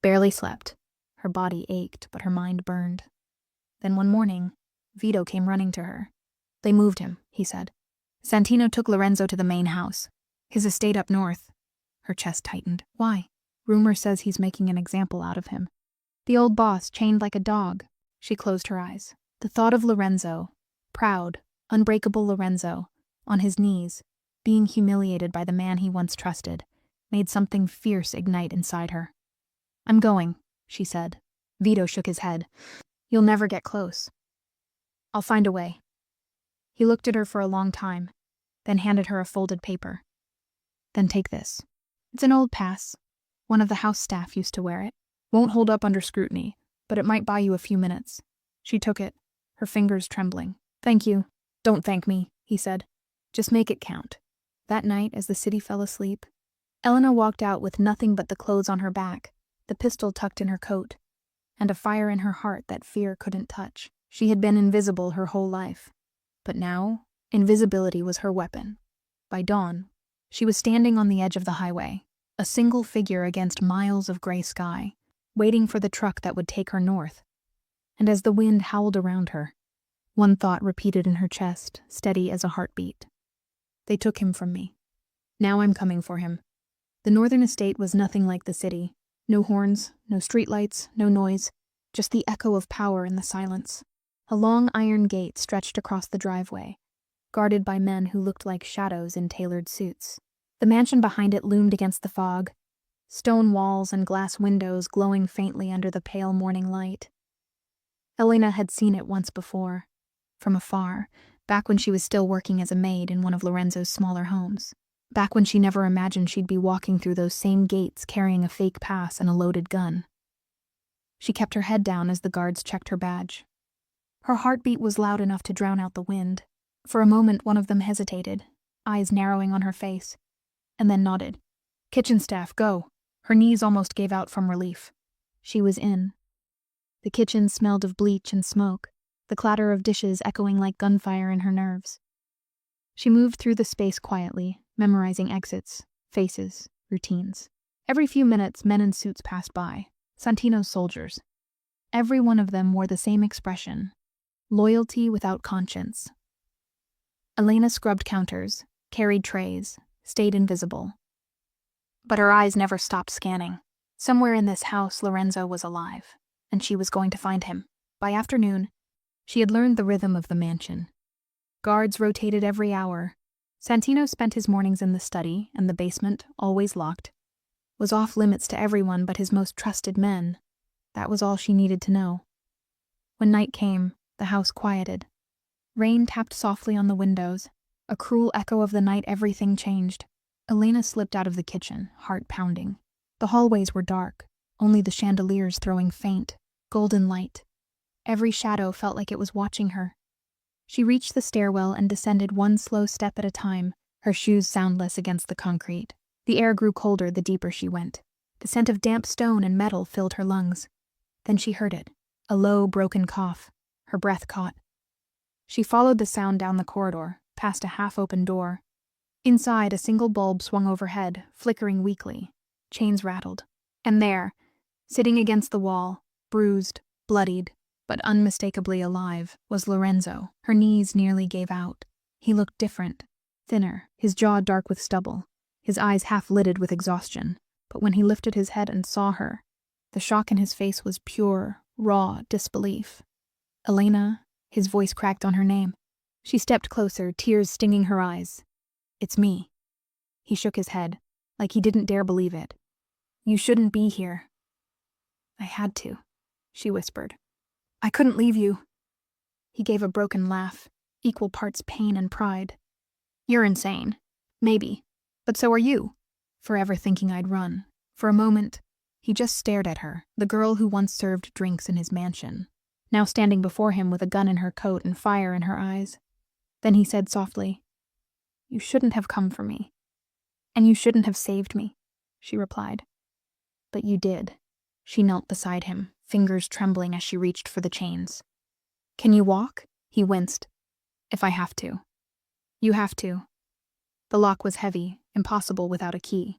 barely slept. Her body ached, but her mind burned. Then one morning, Vito came running to her. They moved him, he said. Santino took Lorenzo to the main house, his estate up north. Her chest tightened. Why? Rumor says he's making an example out of him. The old boss, chained like a dog. She closed her eyes. The thought of Lorenzo, proud, unbreakable Lorenzo, on his knees, being humiliated by the man he once trusted, made something fierce ignite inside her. I'm going, she said. Vito shook his head. You'll never get close. I'll find a way. He looked at her for a long time, then handed her a folded paper. Then take this. It's an old pass. One of the house staff used to wear it. Won't hold up under scrutiny, but it might buy you a few minutes. She took it, her fingers trembling. Thank you. Don't thank me, he said. Just make it count. That night, as the city fell asleep, Elena walked out with nothing but the clothes on her back, the pistol tucked in her coat, and a fire in her heart that fear couldn't touch. She had been invisible her whole life, but now invisibility was her weapon. By dawn, she was standing on the edge of the highway, a single figure against miles of gray sky, waiting for the truck that would take her north. And as the wind howled around her, one thought repeated in her chest, steady as a heartbeat. They took him from me. Now I'm coming for him. The northern estate was nothing like the city. No horns, no streetlights, no noise, just the echo of power in the silence. A long iron gate stretched across the driveway, guarded by men who looked like shadows in tailored suits. The mansion behind it loomed against the fog, stone walls and glass windows glowing faintly under the pale morning light. Elena had seen it once before, from afar, back when she was still working as a maid in one of Lorenzo's smaller homes. Back when she never imagined she'd be walking through those same gates carrying a fake pass and a loaded gun. She kept her head down as the guards checked her badge. Her heartbeat was loud enough to drown out the wind. For a moment, one of them hesitated, eyes narrowing on her face, and then nodded. Kitchen staff, go. Her knees almost gave out from relief. She was in. The kitchen smelled of bleach and smoke, the clatter of dishes echoing like gunfire in her nerves. She moved through the space quietly, memorizing exits, faces, routines. Every few minutes, men in suits passed by, Santino's soldiers. Every one of them wore the same expression, loyalty without conscience. Elena scrubbed counters, carried trays, stayed invisible. But her eyes never stopped scanning. Somewhere in this house, Lorenzo was alive, and she was going to find him. By afternoon, she had learned the rhythm of the mansion. Guards rotated every hour. Santino spent his mornings in the study, and the basement, always locked, was off limits to everyone but his most trusted men. That was all she needed to know. When night came, the house quieted. Rain tapped softly on the windows. A cruel echo of the night everything changed. Elena slipped out of the kitchen, heart pounding. The hallways were dark, only the chandeliers throwing faint, golden light. Every shadow felt like it was watching her. She reached the stairwell and descended one slow step at a time, her shoes soundless against the concrete. The air grew colder the deeper she went. The scent of damp stone and metal filled her lungs. Then she heard it, a low, broken cough. Her breath caught. She followed the sound down the corridor, past a half-open door. Inside, a single bulb swung overhead, flickering weakly. Chains rattled. And there, sitting against the wall, bruised, bloodied, but unmistakably alive, was Lorenzo. Her knees nearly gave out. He looked different, thinner, his jaw dark with stubble, his eyes half-lidded with exhaustion. But when he lifted his head and saw her, the shock in his face was pure, raw disbelief. Elena, his voice cracked on her name. She stepped closer, tears stinging her eyes. It's me. He shook his head, like he didn't dare believe it. You shouldn't be here. I had to, she whispered. I couldn't leave you. He gave a broken laugh, equal parts pain and pride. You're insane. Maybe. But so are you. Forever thinking I'd run. For a moment, he just stared at her, the girl who once served drinks in his mansion, now standing before him with a gun in her coat and fire in her eyes. Then he said softly, You shouldn't have come for me. And you shouldn't have saved me, she replied. But you did. She knelt beside him, fingers trembling as she reached for the chains. Can you walk? He winced. If I have to. You have to. The lock was heavy, Impossible without a key.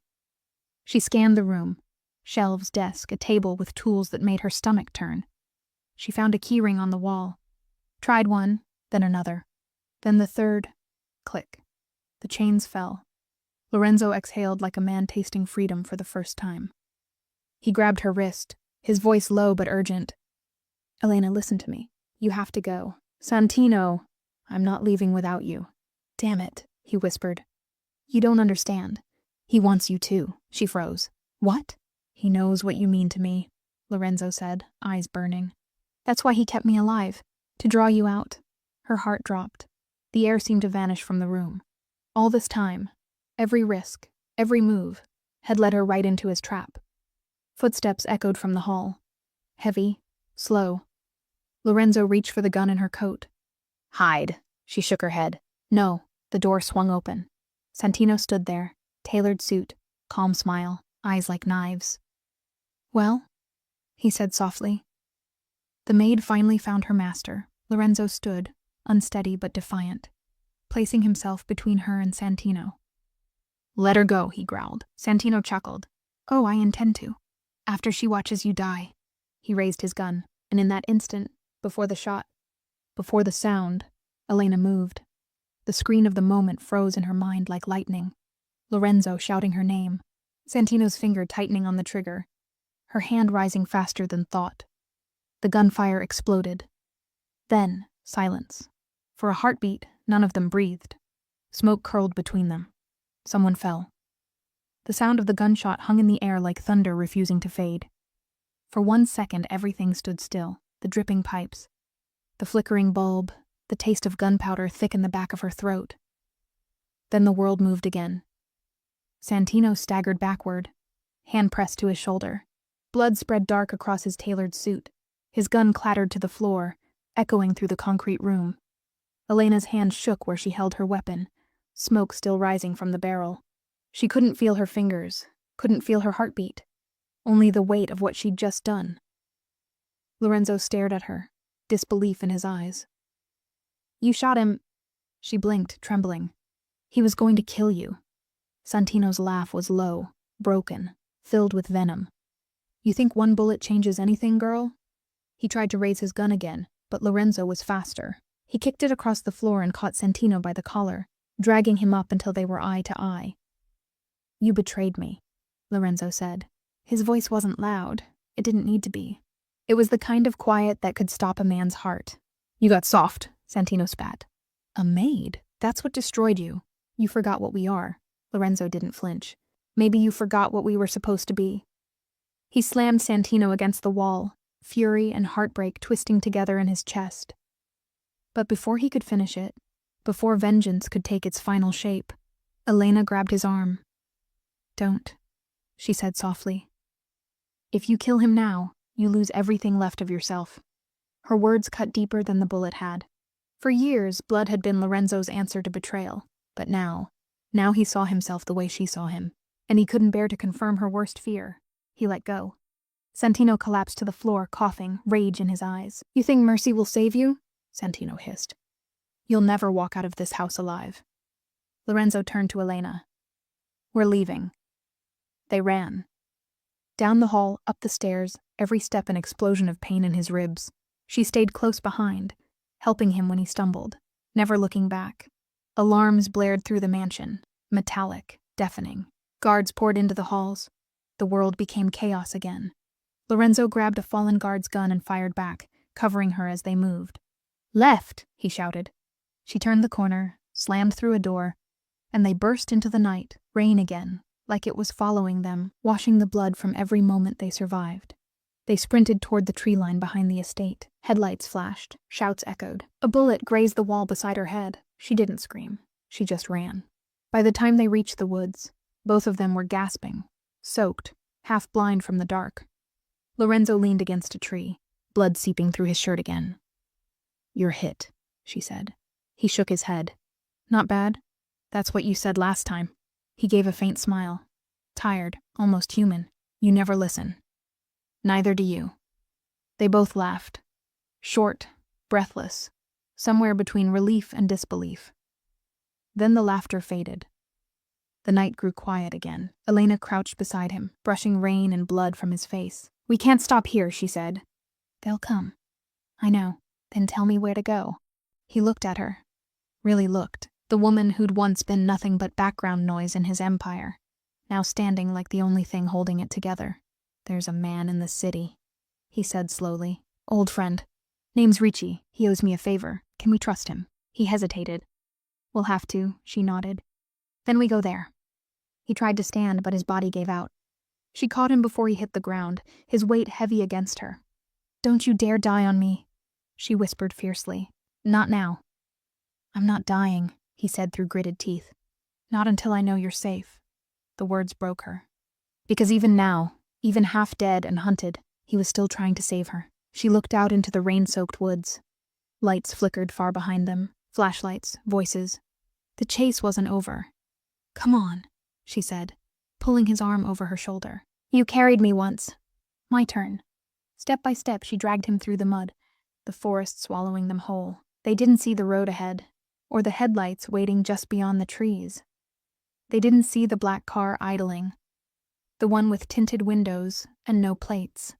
She scanned the room. Shelves, desk, a table with tools that made her stomach turn. She found a keyring on the wall. Tried one, then another. Then the third. Click. The chains fell. Lorenzo exhaled like a man tasting freedom for the first time. He grabbed her wrist, his voice low but urgent. Elena, listen to me. You have to go. Santino, I'm not leaving without you. Damn it, he whispered. You don't understand. He wants you too. She froze. What? He knows what you mean to me, Lorenzo said, eyes burning. That's why he kept me alive, to draw you out. Her heart dropped. The air seemed to vanish from the room. All this time, every risk, every move, had led her right into his trap. Footsteps echoed from the hall. Heavy, slow. Lorenzo reached for the gun in her coat. Hide. She shook her head. No. The door swung open. Santino stood there, tailored suit, calm smile, eyes like knives. Well? He said softly. The maid finally found her master. Lorenzo stood, unsteady but defiant, placing himself between her and Santino. Let her go, he growled. Santino chuckled. Oh, I intend to. After she watches you die. He raised his gun, and in that instant, before the shot, before the sound, Elena moved. The screen of the moment froze in her mind like lightning. Lorenzo shouting her name, Santino's finger tightening on the trigger, her hand rising faster than thought. The gunfire exploded. Then, silence. For a heartbeat, none of them breathed. Smoke curled between them. Someone fell. The sound of the gunshot hung in the air like thunder refusing to fade. For 1 second, everything stood still. The dripping pipes, the flickering bulb, the taste of gunpowder thick in the back of her throat. Then the world moved again. Santino staggered backward, hand pressed to his shoulder. Blood spread dark across his tailored suit. His gun clattered to the floor, echoing through the concrete room. Elena's hand shook where she held her weapon, smoke still rising from the barrel. She couldn't feel her fingers, couldn't feel her heartbeat, only the weight of what she'd just done. Lorenzo stared at her, disbelief in his eyes. You shot him. She blinked, trembling. He was going to kill you. Santino's laugh was low, broken, filled with venom. You think one bullet changes anything, girl? He tried to raise his gun again, but Lorenzo was faster. He kicked it across the floor and caught Santino by the collar, dragging him up until they were eye to eye. You betrayed me, Lorenzo said. His voice wasn't loud. It didn't need to be. It was the kind of quiet that could stop a man's heart. You got soft, Santino spat. A maid? That's what destroyed you. You forgot what we are. Lorenzo didn't flinch. Maybe you forgot what we were supposed to be. He slammed Santino against the wall, fury and heartbreak twisting together in his chest. But before he could finish it, before vengeance could take its final shape, Elena grabbed his arm. Don't, she said softly. If you kill him now, you lose everything left of yourself. Her words cut deeper than the bullet had. For years, blood had been Lorenzo's answer to betrayal, but now he saw himself the way she saw him, and he couldn't bear to confirm her worst fear. He let go. Santino collapsed to the floor, coughing, rage in his eyes. You think mercy will save you? Santino hissed. You'll never walk out of this house alive. Lorenzo turned to Elena. We're leaving. They ran. Down the hall, up the stairs, every step an explosion of pain in his ribs. She stayed close behind, helping him when he stumbled, never looking back. Alarms blared through the mansion, metallic, deafening. Guards poured into the halls. The world became chaos again. Lorenzo grabbed a fallen guard's gun and fired back, covering her as they moved. Left, he shouted. She turned the corner, slammed through a door, and they burst into the night, rain again, like it was following them, washing the blood from every moment they survived. They sprinted toward the tree line behind the estate. Headlights flashed, shouts echoed. A bullet grazed the wall beside her head. She didn't scream. She just ran. By the time they reached the woods, both of them were gasping, soaked, half blind from the dark. Lorenzo leaned against a tree, blood seeping through his shirt again. You're hit, she said. He shook his head. Not bad. That's what you said last time. He gave a faint smile. Tired, almost human. You never listen. Neither do you. They both laughed. Short, breathless, somewhere between relief and disbelief. Then the laughter faded. The night grew quiet again. Elena crouched beside him, brushing rain and blood from his face. "We can't stop here," she said. "They'll come." "I know. Then tell me where to go." He looked at her. Really looked. The woman who'd once been nothing but background noise in his empire, now standing like the only thing holding it together. "There's a man in the city," he said slowly. "Old friend. Name's Ricci. He owes me a favor. Can we trust him?" He hesitated. "We'll have to," she nodded. "Then we go there." He tried to stand, but his body gave out. She caught him before he hit the ground, his weight heavy against her. "Don't you dare die on me," she whispered fiercely. "Not now." "I'm not dying," he said through gritted teeth. "Not until I know you're safe." The words broke her. Because even now, even half dead and hunted, he was still trying to save her. She looked out into the rain-soaked woods. Lights flickered far behind them, flashlights, voices. The chase wasn't over. "Come on," she said, pulling his arm over her shoulder. "You carried me once. My turn." Step by step, she dragged him through the mud, the forest swallowing them whole. They didn't see the road ahead, or the headlights waiting just beyond the trees. They didn't see the black car idling, the one with tinted windows and no plates.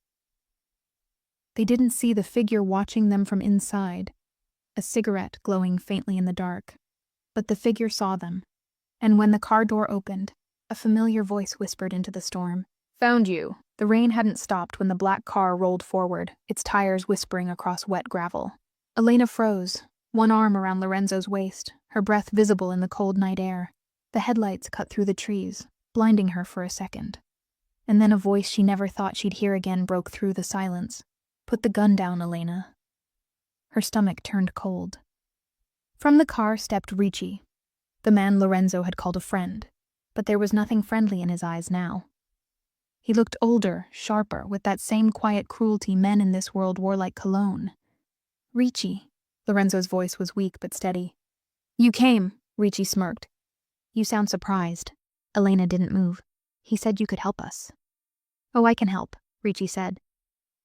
They didn't see the figure watching them from inside, a cigarette glowing faintly in the dark. But the figure saw them, and when the car door opened, a familiar voice whispered into the storm. "Found you." The rain hadn't stopped when the black car rolled forward, its tires whispering across wet gravel. Elena froze, one arm around Lorenzo's waist, her breath visible in the cold night air. The headlights cut through the trees, blinding her for a second. And then a voice she never thought she'd hear again broke through the silence. "Put the gun down, Elena." Her stomach turned cold. From the car stepped Ricci, the man Lorenzo had called a friend, but there was nothing friendly in his eyes now. He looked older, sharper, with that same quiet cruelty men in this world wore like cologne. "Ricci," Lorenzo's voice was weak but steady. "You came," Ricci smirked. "You sound surprised." Elena didn't move. "He said you could help us." "Oh, I can help," Ricci said.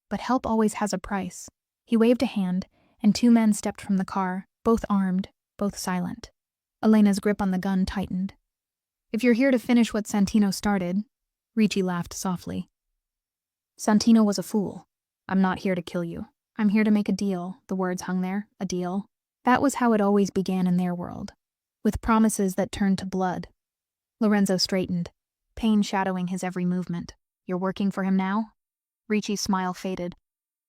"But help always has a price." He waved a hand, and two men stepped from the car, both armed, both silent. Elena's grip on the gun tightened. "If you're here to finish what Santino started," Ricci laughed softly. "Santino was a fool. I'm not here to kill you. I'm here to make a deal." The words hung there, a deal. That was how it always began in their world, with promises that turned to blood. Lorenzo straightened, pain shadowing his every movement. "You're working for him now?" Ricci's smile faded.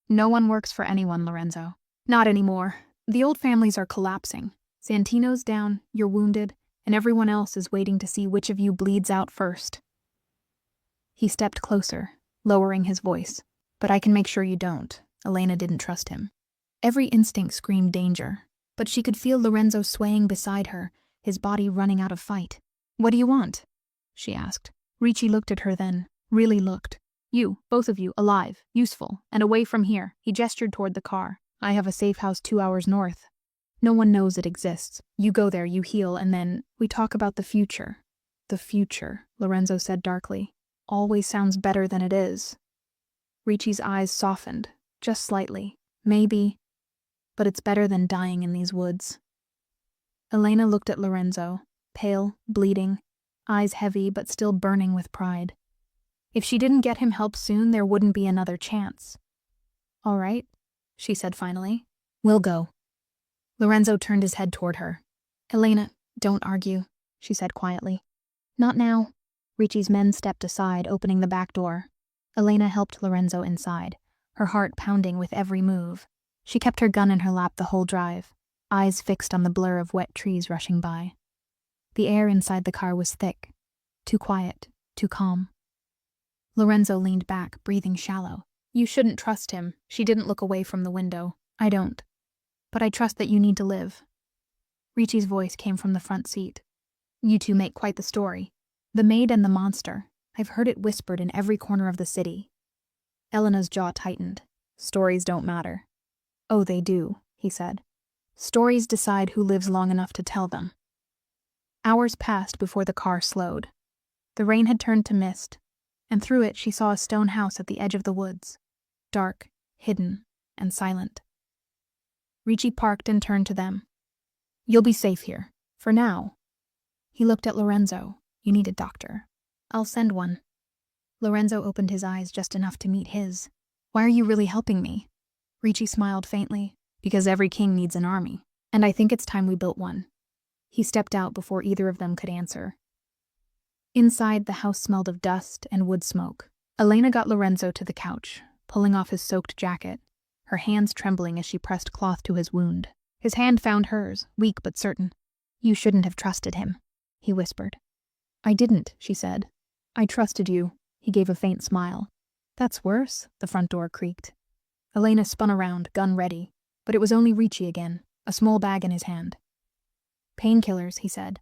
"No one works for anyone, Lorenzo. Not anymore. The old families are collapsing. Santino's down, you're wounded, and everyone else is waiting to see which of you bleeds out first." He stepped closer, lowering his voice. "But I can make sure you don't." Elena didn't trust him. Every instinct screamed danger, but she could feel Lorenzo swaying beside her, his body running out of fight. "What do you want?" she asked. Ricci looked at her then, really looked. "You, both of you, alive, useful, and away from here." He gestured toward the car. "I have a safe house 2 hours north. No one knows it exists. You go there, you heal, and then we talk about the future." "The future," Lorenzo said darkly, "always sounds better than it is." Ricci's eyes softened, just slightly. "Maybe, but it's better than dying in these woods." Elena looked at Lorenzo, pale, bleeding, eyes heavy but still burning with pride. If she didn't get him help soon, there wouldn't be another chance. "All right," she said finally. "We'll go." Lorenzo turned his head toward her. "Elena, don't argue," she said quietly. "Not now." Ricci's men stepped aside, opening the back door. Elena helped Lorenzo inside, her heart pounding with every move. She kept her gun in her lap the whole drive, eyes fixed on the blur of wet trees rushing by. The air inside the car was thick, too quiet, too calm. Lorenzo leaned back, breathing shallow. "You shouldn't trust him." She didn't look away from the window. "I don't. But I trust that you need to live." Ricci's voice came from the front seat. "You two make quite the story. The maid and the monster. I've heard it whispered in every corner of the city." Elena's jaw tightened. "Stories don't matter." "Oh, they do," he said. "Stories decide who lives long enough to tell them." Hours passed before the car slowed. The rain had turned to mist, and through it she saw a stone house at the edge of the woods, dark, hidden, and silent. Ricci parked and turned to them. "You'll be safe here, for now." He looked at Lorenzo, You need a doctor. I'll send one. Lorenzo opened his eyes just enough to meet his. Why are you really helping me? Ricci smiled faintly. Because every king needs an army, and I think it's time we built one. He stepped out before either of them could answer. Inside, the house smelled of dust and wood smoke. Elena got Lorenzo to the couch, pulling off his soaked jacket, her hands trembling as she pressed cloth to his wound. His hand found hers, weak but certain. You shouldn't have trusted him, he whispered. I didn't, she said. I trusted you. He gave a faint smile. That's worse, the front door creaked. Elena spun around, gun ready, but it was only Ricci again, a small bag in his hand. Painkillers, he said,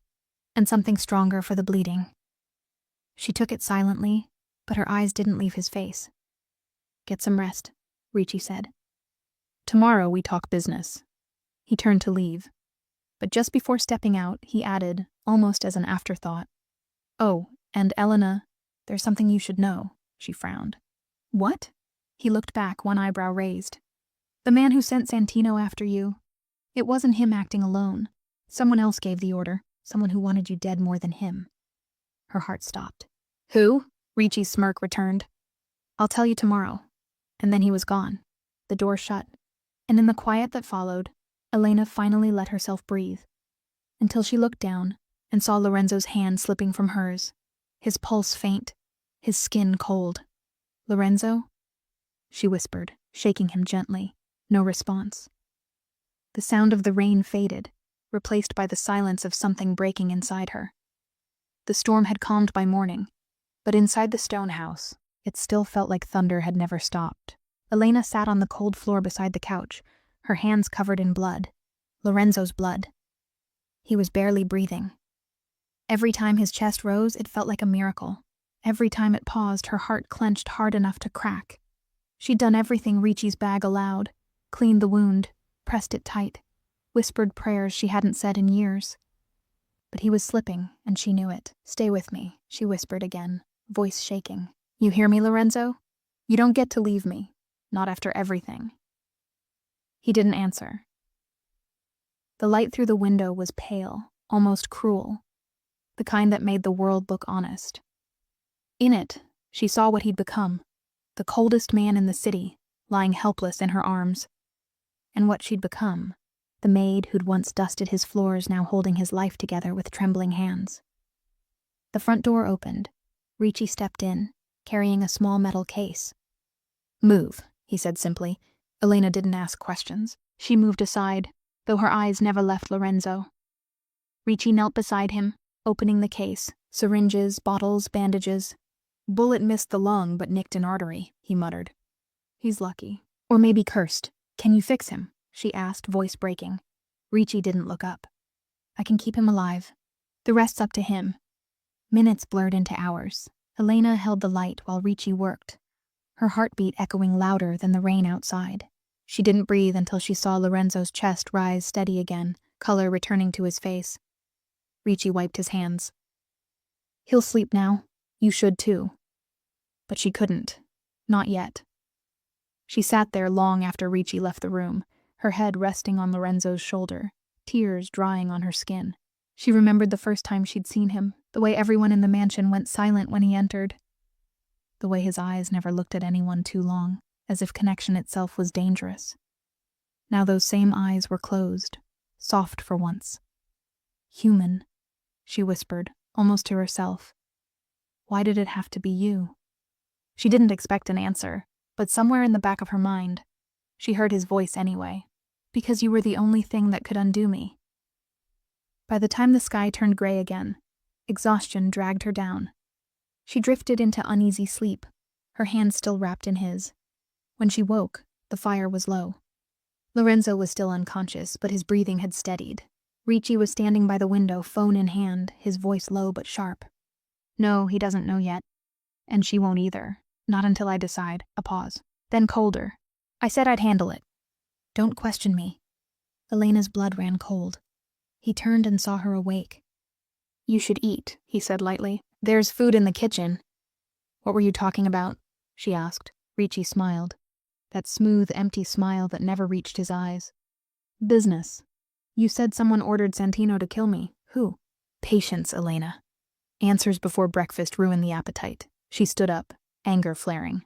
and something stronger for the bleeding. She took it silently, but her eyes didn't leave his face. Get some rest, Ricci said. Tomorrow we talk business. He turned to leave, but just before stepping out, he added, almost as an afterthought, Oh, and Elena, there's something you should know. She frowned. What? He looked back, one eyebrow raised. The man who sent Santino after you. It wasn't him acting alone. Someone else gave the order, someone who wanted you dead more than him. Her heart stopped. Who? Ricci's smirk returned. I'll tell you tomorrow. And then he was gone. The door shut. And in the quiet that followed, Elena finally let herself breathe. Until she looked down and saw Lorenzo's hand slipping from hers, his pulse faint, his skin cold. Lorenzo? She whispered, shaking him gently. No response. The sound of the rain faded, replaced by the silence of something breaking inside her. The storm had calmed by morning, but inside the stone house, it still felt like thunder had never stopped. Elena sat on the cold floor beside the couch, her hands covered in blood. Lorenzo's blood. He was barely breathing. Every time his chest rose, it felt like a miracle. Every time it paused, her heart clenched hard enough to crack. She'd done everything Ricci's bag allowed, cleaned the wound, pressed it tight, whispered prayers she hadn't said in years. But he was slipping, and she knew it. Stay with me, she whispered again, voice shaking. You hear me, Lorenzo? You don't get to leave me. Not after everything. He didn't answer. The light through the window was pale, almost cruel, the kind that made the world look honest. In it, she saw what he'd become, the coldest man in the city, lying helpless in her arms. And what she'd become, the maid who'd once dusted his floors now holding his life together with trembling hands. The front door opened. Ricci stepped in, carrying a small metal case. Move, he said simply. Elena didn't ask questions. She moved aside, though her eyes never left Lorenzo. Ricci knelt beside him, opening the case. Syringes, bottles, bandages. Bullet missed the lung but nicked an artery, he muttered. He's lucky. Or maybe cursed. Can you fix him? She asked, voice breaking. Ricci didn't look up. I can keep him alive. The rest's up to him. Minutes blurred into hours. Elena held the light while Ricci worked, her heartbeat echoing louder than the rain outside. She didn't breathe until she saw Lorenzo's chest rise steady again, color returning to his face. Ricci wiped his hands. He'll sleep now. You should too. But she couldn't. Not yet. She sat there long after Ricci left the room, her head resting on Lorenzo's shoulder, tears drying on her skin. She remembered the first time she'd seen him, the way everyone in the mansion went silent when he entered, the way his eyes never looked at anyone too long, as if connection itself was dangerous. Now those same eyes were closed, soft for once. Human, she whispered, almost to herself. Why did it have to be you? She didn't expect an answer, but somewhere in the back of her mind, she heard his voice anyway. Because you were the only thing that could undo me. By the time the sky turned gray again, exhaustion dragged her down. She drifted into uneasy sleep, her hand still wrapped in his. When she woke, the fire was low. Lorenzo was still unconscious, but his breathing had steadied. Ricci was standing by the window, phone in hand, his voice low but sharp. No, he doesn't know yet. And she won't either. Not until I decide. A pause. Then colder. I said I'd handle it. Don't question me. Elena's blood ran cold. He turned and saw her awake. You should eat, he said lightly. There's food in the kitchen. What were you talking about? She asked. Ricci smiled. That smooth, empty smile that never reached his eyes. Business. You said someone ordered Santino to kill me. Who? Patience, Elena. Answers before breakfast ruined the appetite. She stood up, anger flaring.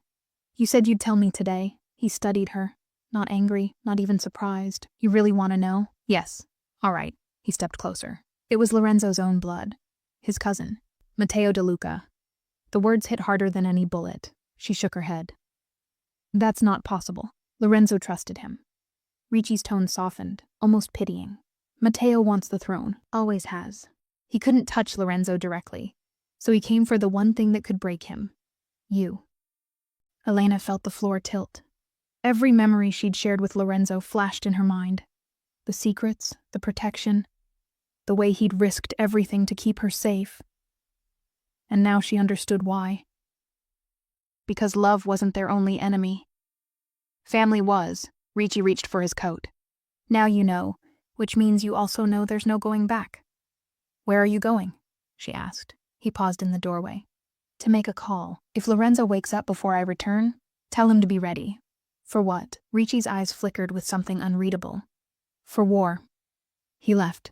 You said you'd tell me today. He studied her. Not angry, not even surprised. You really want to know? Yes. All right. He stepped closer. It was Lorenzo's own blood. His cousin, Matteo De Luca. The words hit harder than any bullet. She shook her head. That's not possible. Lorenzo trusted him. Ricci's tone softened, almost pitying. Matteo wants the throne, always has. He couldn't touch Lorenzo directly, so he came for the one thing that could break him. You. Elena felt the floor tilt. Every memory she'd shared with Lorenzo flashed in her mind. The secrets, the protection, the way he'd risked everything to keep her safe. And now she understood why. Because love wasn't their only enemy. Family was. Ricci reached for his coat. Now you know, which means you also know there's no going back. Where are you going? She asked. He paused in the doorway. To make a call. If Lorenzo wakes up before I return, tell him to be ready. For what? Ricci's eyes flickered with something unreadable. For war. He left.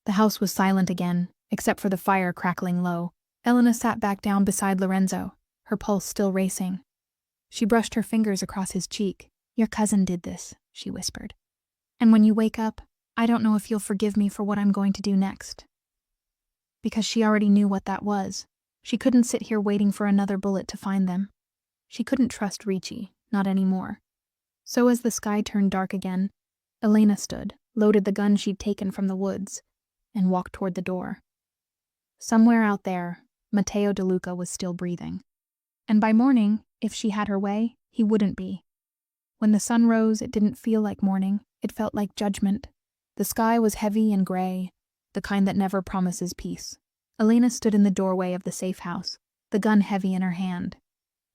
The house was silent again, except for the fire crackling low. Elena sat back down beside Lorenzo, her pulse still racing. She brushed her fingers across his cheek. Your cousin did this, she whispered. And when you wake up, I don't know if you'll forgive me for what I'm going to do next. Because she already knew what that was. She couldn't sit here waiting for another bullet to find them. She couldn't trust Ricci, not anymore. So as the sky turned dark again, Elena stood, loaded the gun she'd taken from the woods, and walked toward the door. Somewhere out there, Matteo De Luca was still breathing. And by morning, if she had her way, he wouldn't be. When the sun rose, it didn't feel like morning. It felt like judgment. The sky was heavy and gray, the kind that never promises peace. Elena stood in the doorway of the safe house, the gun heavy in her hand.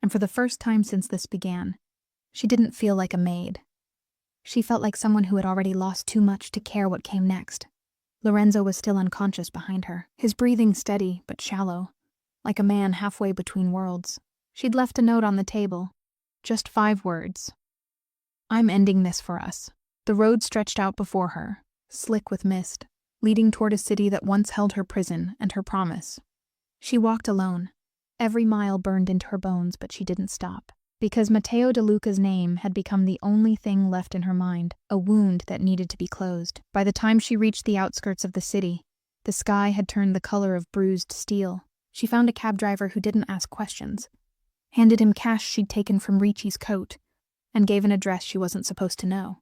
And for the first time since this began, she didn't feel like a maid. She felt like someone who had already lost too much to care what came next. Lorenzo was still unconscious behind her, his breathing steady but shallow, like a man halfway between worlds. She'd left a note on the table, just 5 words. I'm ending this for us. The road stretched out before her, slick with mist, leading toward a city that once held her prison and her promise. She walked alone. Every mile burned into her bones, but she didn't stop. Because Matteo De Luca's name had become the only thing left in her mind, a wound that needed to be closed. By the time she reached the outskirts of the city, the sky had turned the color of bruised steel. She found a cab driver who didn't ask questions, handed him cash she'd taken from Ricci's coat, and gave an address she wasn't supposed to know.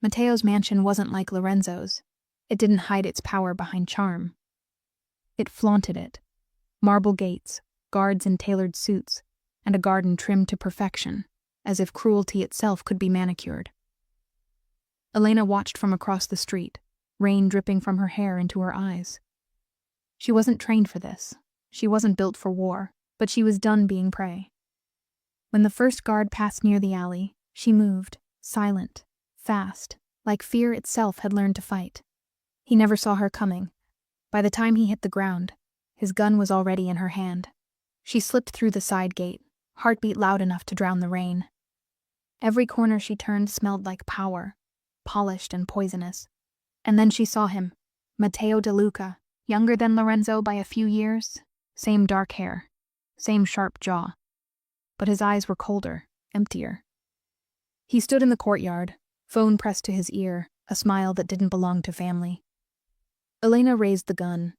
Matteo's mansion wasn't like Lorenzo's. It didn't hide its power behind charm. It flaunted it. Marble gates, guards in tailored suits, and a garden trimmed to perfection, as if cruelty itself could be manicured. Elena watched from across the street, rain dripping from her hair into her eyes. She wasn't trained for this. She wasn't built for war, but she was done being prey. When the first guard passed near the alley, she moved, silent, fast, like fear itself had learned to fight. He never saw her coming. By the time he hit the ground, his gun was already in her hand. She slipped through the side gate, heartbeat loud enough to drown the rain. Every corner she turned smelled like power, polished and poisonous. And then she saw him, Matteo De Luca, younger than Lorenzo by a few years, same dark hair, same sharp jaw. But his eyes were colder, emptier. He stood in the courtyard, phone pressed to his ear, a smile that didn't belong to family. Elena raised the gun.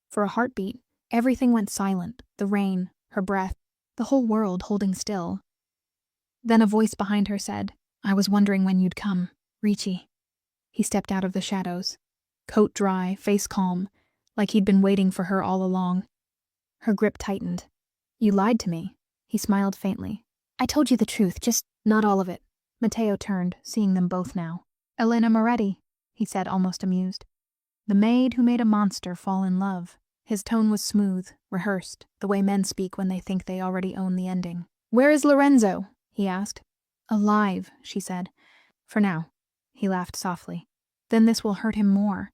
For a heartbeat, everything went silent, the rain, her breath, the whole world holding still. Then a voice behind her said, I was wondering when you'd come, Ricci. He stepped out of the shadows, coat dry, face calm, like he'd been waiting for her all along. Her grip tightened. You lied to me. He smiled faintly. I told you the truth, just not all of it. Matteo turned, seeing them both now. Elena Moretti, he said, almost amused. The maid who made a monster fall in love. His tone was smooth, rehearsed, the way men speak when they think they already own the ending. Where is Lorenzo? He asked. Alive, she said. For now. He laughed softly. Then this will hurt him more.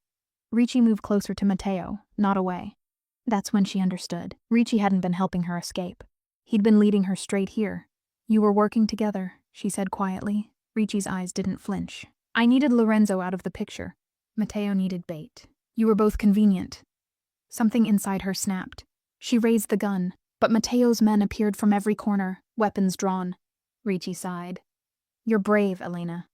Ricci moved closer to Matteo, not away. That's when she understood. Ricci hadn't been helping her escape. He'd been leading her straight here. You were working together, she said quietly. Ricci's eyes didn't flinch. I needed Lorenzo out of the picture. Matteo needed bait. You were both convenient. Something inside her snapped. She raised the gun, but Mateo's men appeared from every corner, weapons drawn. Ricci sighed. You're brave, Elena.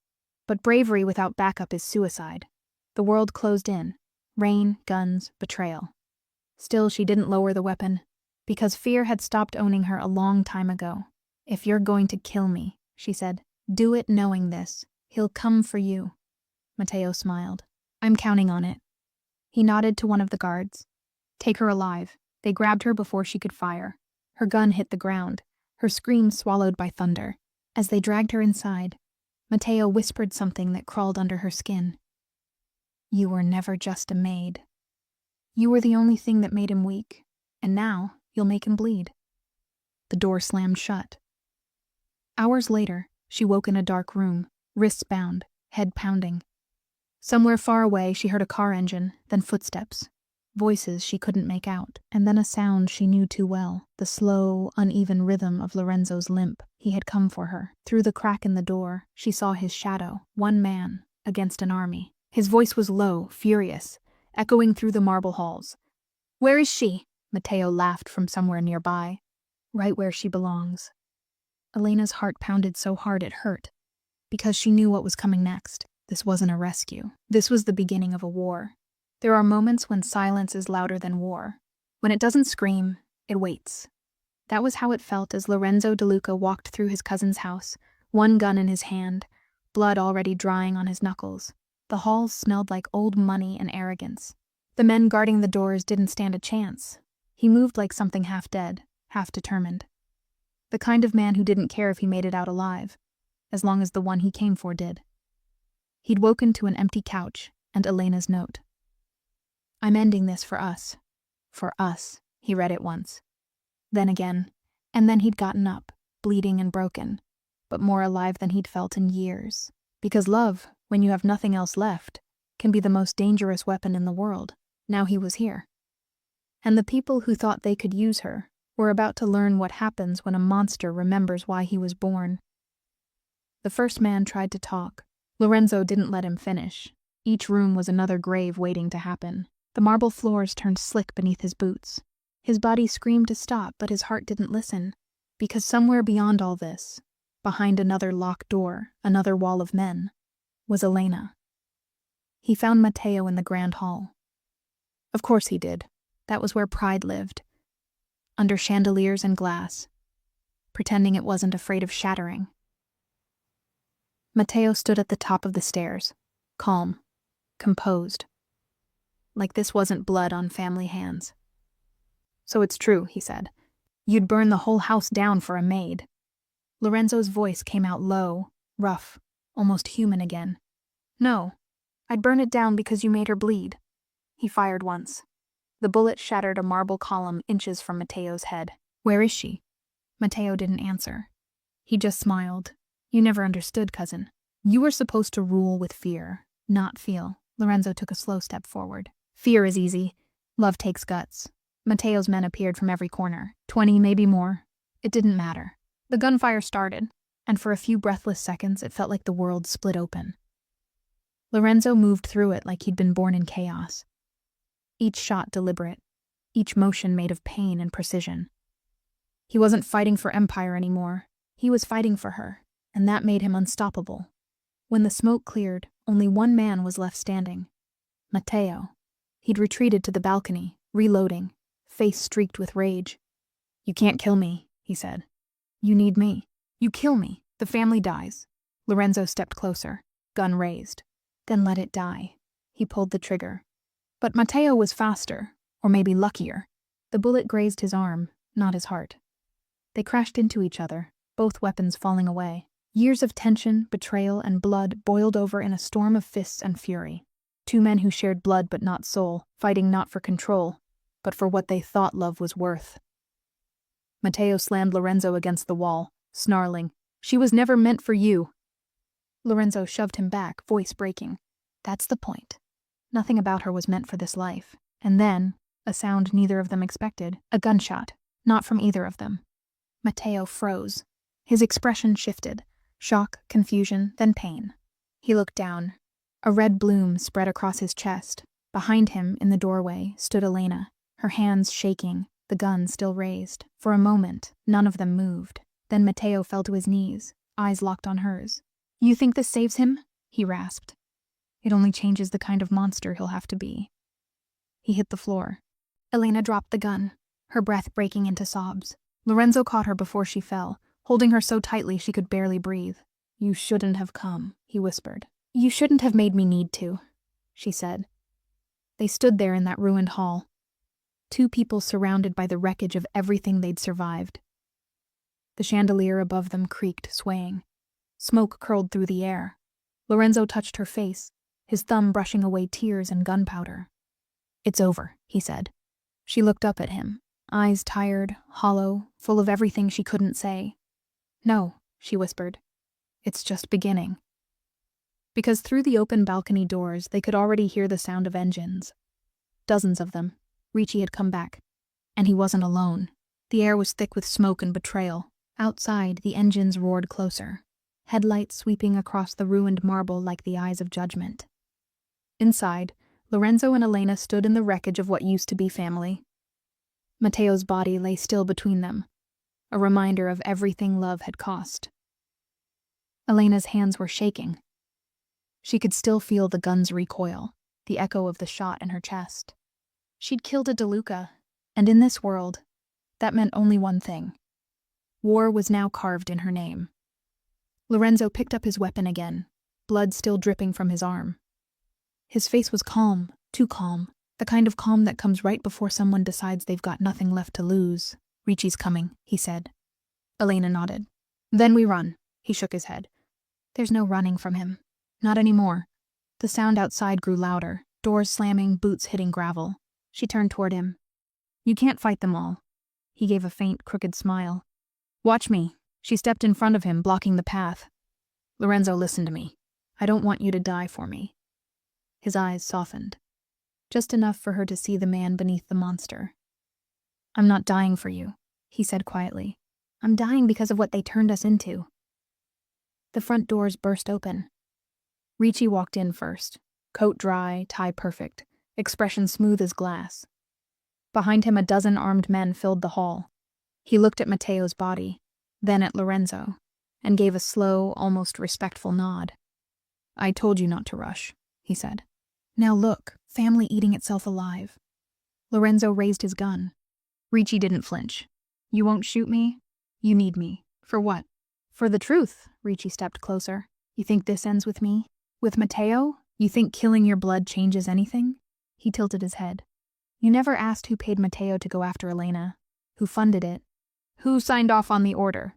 But bravery without backup is suicide. The world closed in. Rain, guns, betrayal. Still, she didn't lower the weapon, because fear had stopped owning her a long time ago. If you're going to kill me, she said, do it knowing this. He'll come for you. Mateo smiled. I'm counting on it. He nodded to one of the guards. Take her alive. They grabbed her before she could fire. Her gun hit the ground, her scream swallowed by thunder. As they dragged her inside, Mateo whispered something that crawled under her skin. You were never just a maid. You were the only thing that made him weak, and now you'll make him bleed. The door slammed shut. Hours later, she woke in a dark room, wrists bound, head pounding. Somewhere far away, she heard a car engine, then footsteps. Voices she couldn't make out, and then a sound she knew too well, the slow, uneven rhythm of Lorenzo's limp. He had come for her. Through the crack in the door, she saw his shadow, one man, against an army. His voice was low, furious, echoing through the marble halls. Where is she? Mateo laughed from somewhere nearby. Right where she belongs. Elena's heart pounded so hard it hurt, because she knew what was coming next. This wasn't a rescue. This was the beginning of a war. There are moments when silence is louder than war. When it doesn't scream, it waits. That was how it felt as Lorenzo De Luca walked through his cousin's house, one gun in his hand, blood already drying on his knuckles. The halls smelled like old money and arrogance. The men guarding the doors didn't stand a chance. He moved like something half dead, half determined. The kind of man who didn't care if he made it out alive, as long as the one he came for did. He'd woken to an empty couch and Elena's note. I'm ending this for us. For us, he read it once. Then again, and then he'd gotten up, bleeding and broken, but more alive than he'd felt in years. Because love, when you have nothing else left, can be the most dangerous weapon in the world. Now he was here. And the people who thought they could use her were about to learn what happens when a monster remembers why he was born. The first man tried to talk. Lorenzo didn't let him finish. Each room was another grave waiting to happen. The marble floors turned slick beneath his boots. His body screamed to stop, but his heart didn't listen. Because somewhere beyond all this, behind another locked door, another wall of men, was Elena. He found Mateo in the grand hall. Of course he did. That was where pride lived. Under chandeliers and glass, pretending it wasn't afraid of shattering. Mateo stood at the top of the stairs, calm, composed. Like this wasn't blood on family hands. So it's true, he said. You'd burn the whole house down for a maid. Lorenzo's voice came out low, rough, almost human again. No, I'd burn it down because you made her bleed. He fired once. The bullet shattered a marble column inches from Mateo's head. Where is she? Mateo didn't answer. He just smiled. You never understood, cousin. You were supposed to rule with fear, not feel. Lorenzo took a slow step forward. Fear is easy. Love takes guts. Mateo's men appeared from every corner. 20, maybe more. It didn't matter. The gunfire started, and for a few breathless seconds it felt like the world split open. Lorenzo moved through it like he'd been born in chaos. Each shot deliberate, each motion made of pain and precision. He wasn't fighting for empire anymore. He was fighting for her, and that made him unstoppable. When the smoke cleared, only one man was left standing. Mateo. He'd retreated to the balcony, reloading, face streaked with rage. You can't kill me, he said. You need me. You kill me. The family dies. Lorenzo stepped closer, gun raised. Then let it die. He pulled the trigger. But Mateo was faster, or maybe luckier. The bullet grazed his arm, not his heart. They crashed into each other, both weapons falling away. Years of tension, betrayal, and blood boiled over in a storm of fists and fury. Two men who shared blood but not soul, fighting not for control, but for what they thought love was worth. Mateo slammed Lorenzo against the wall, snarling, She was never meant for you. Lorenzo shoved him back, voice breaking. That's the point. Nothing about her was meant for this life. And then, a sound neither of them expected, a gunshot, not from either of them. Mateo froze. His expression shifted. Shock, confusion, then pain. He looked down. A red bloom spread across his chest. Behind him, in the doorway, stood Elena, her hands shaking, the gun still raised. For a moment, none of them moved. Then Matteo fell to his knees, eyes locked on hers. "You think this saves him?" he rasped. "It only changes the kind of monster he'll have to be." He hit the floor. Elena dropped the gun, her breath breaking into sobs. Lorenzo caught her before she fell, holding her so tightly she could barely breathe. "You shouldn't have come," he whispered. "You shouldn't have made me need to," she said. They stood there in that ruined hall, two people surrounded by the wreckage of everything they'd survived. The chandelier above them creaked, swaying. Smoke curled through the air. Lorenzo touched her face, his thumb brushing away tears and gunpowder. "It's over," he said. She looked up at him, eyes tired, hollow, full of everything she couldn't say. "No," she whispered. "It's just beginning." Because through the open balcony doors they could already hear the sound of engines. Dozens of them. Ricci had come back. And he wasn't alone. The air was thick with smoke and betrayal. Outside, the engines roared closer, headlights sweeping across the ruined marble like the eyes of judgment. Inside, Lorenzo and Elena stood in the wreckage of what used to be family. Matteo's body lay still between them, a reminder of everything love had cost. Elena's hands were shaking. She could still feel the gun's recoil, the echo of the shot in her chest. She'd killed a DeLuca, and in this world, that meant only one thing. War was now carved in her name. Lorenzo picked up his weapon again, blood still dripping from his arm. His face was calm, too calm, the kind of calm that comes right before someone decides they've got nothing left to lose. "Ricci's coming," he said. Elena nodded. "Then we run." He shook his head. "There's no running from him. Not anymore." The sound outside grew louder, doors slamming, boots hitting gravel. She turned toward him. "You can't fight them all." He gave a faint, crooked smile. "Watch me." She stepped in front of him, blocking the path. "Lorenzo, listen to me. I don't want you to die for me." His eyes softened, just enough for her to see the man beneath the monster. "I'm not dying for you," he said quietly. "I'm dying because of what they turned us into." The front doors burst open. Ricci walked in first, coat dry, tie perfect, expression smooth as glass. Behind him, a dozen armed men filled the hall. He looked at Matteo's body, then at Lorenzo, and gave a slow, almost respectful nod. "I told you not to rush," he said. "Now look, family eating itself alive." Lorenzo raised his gun. Ricci didn't flinch. "You won't shoot me? You need me. For what?" "For the truth." Ricci stepped closer. "You think this ends with me? With Matteo? You think killing your blood changes anything?" He tilted his head. "You never asked who paid Matteo to go after Elena. Who funded it? Who signed off on the order?"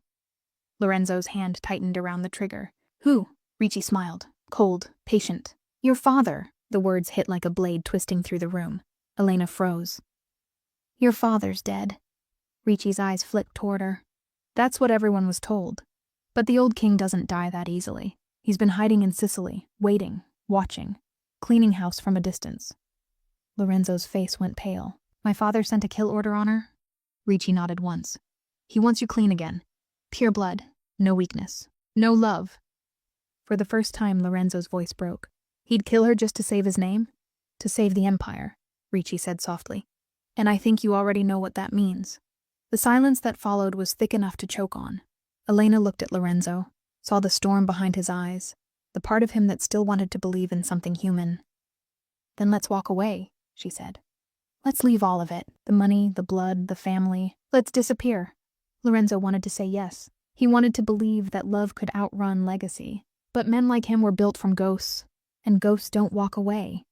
Lorenzo's hand tightened around the trigger. "Who?" Ricci smiled, cold, patient. "Your father." The words hit like a blade twisting through the room. Elena froze. "Your father's dead." Ricci's eyes flicked toward her. "That's what everyone was told. But the old king doesn't die that easily. He's been hiding in Sicily, waiting, watching, cleaning house from a distance." Lorenzo's face went pale. "My father sent a kill order on her?" Ricci nodded once. "He wants you clean again. Pure blood, no weakness, no love." For the first time, Lorenzo's voice broke. "He'd kill her just to save his name? To save the empire," Ricci said softly. "And I think you already know what that means." The silence that followed was thick enough to choke on. Elena looked at Lorenzo, saw the storm behind his eyes, the part of him that still wanted to believe in something human. "Then let's walk away," she said. "Let's leave all of it, the money, the blood, the family. Let's disappear." Lorenzo wanted to say yes. He wanted to believe that love could outrun legacy. But men like him were built from ghosts, and ghosts don't walk away.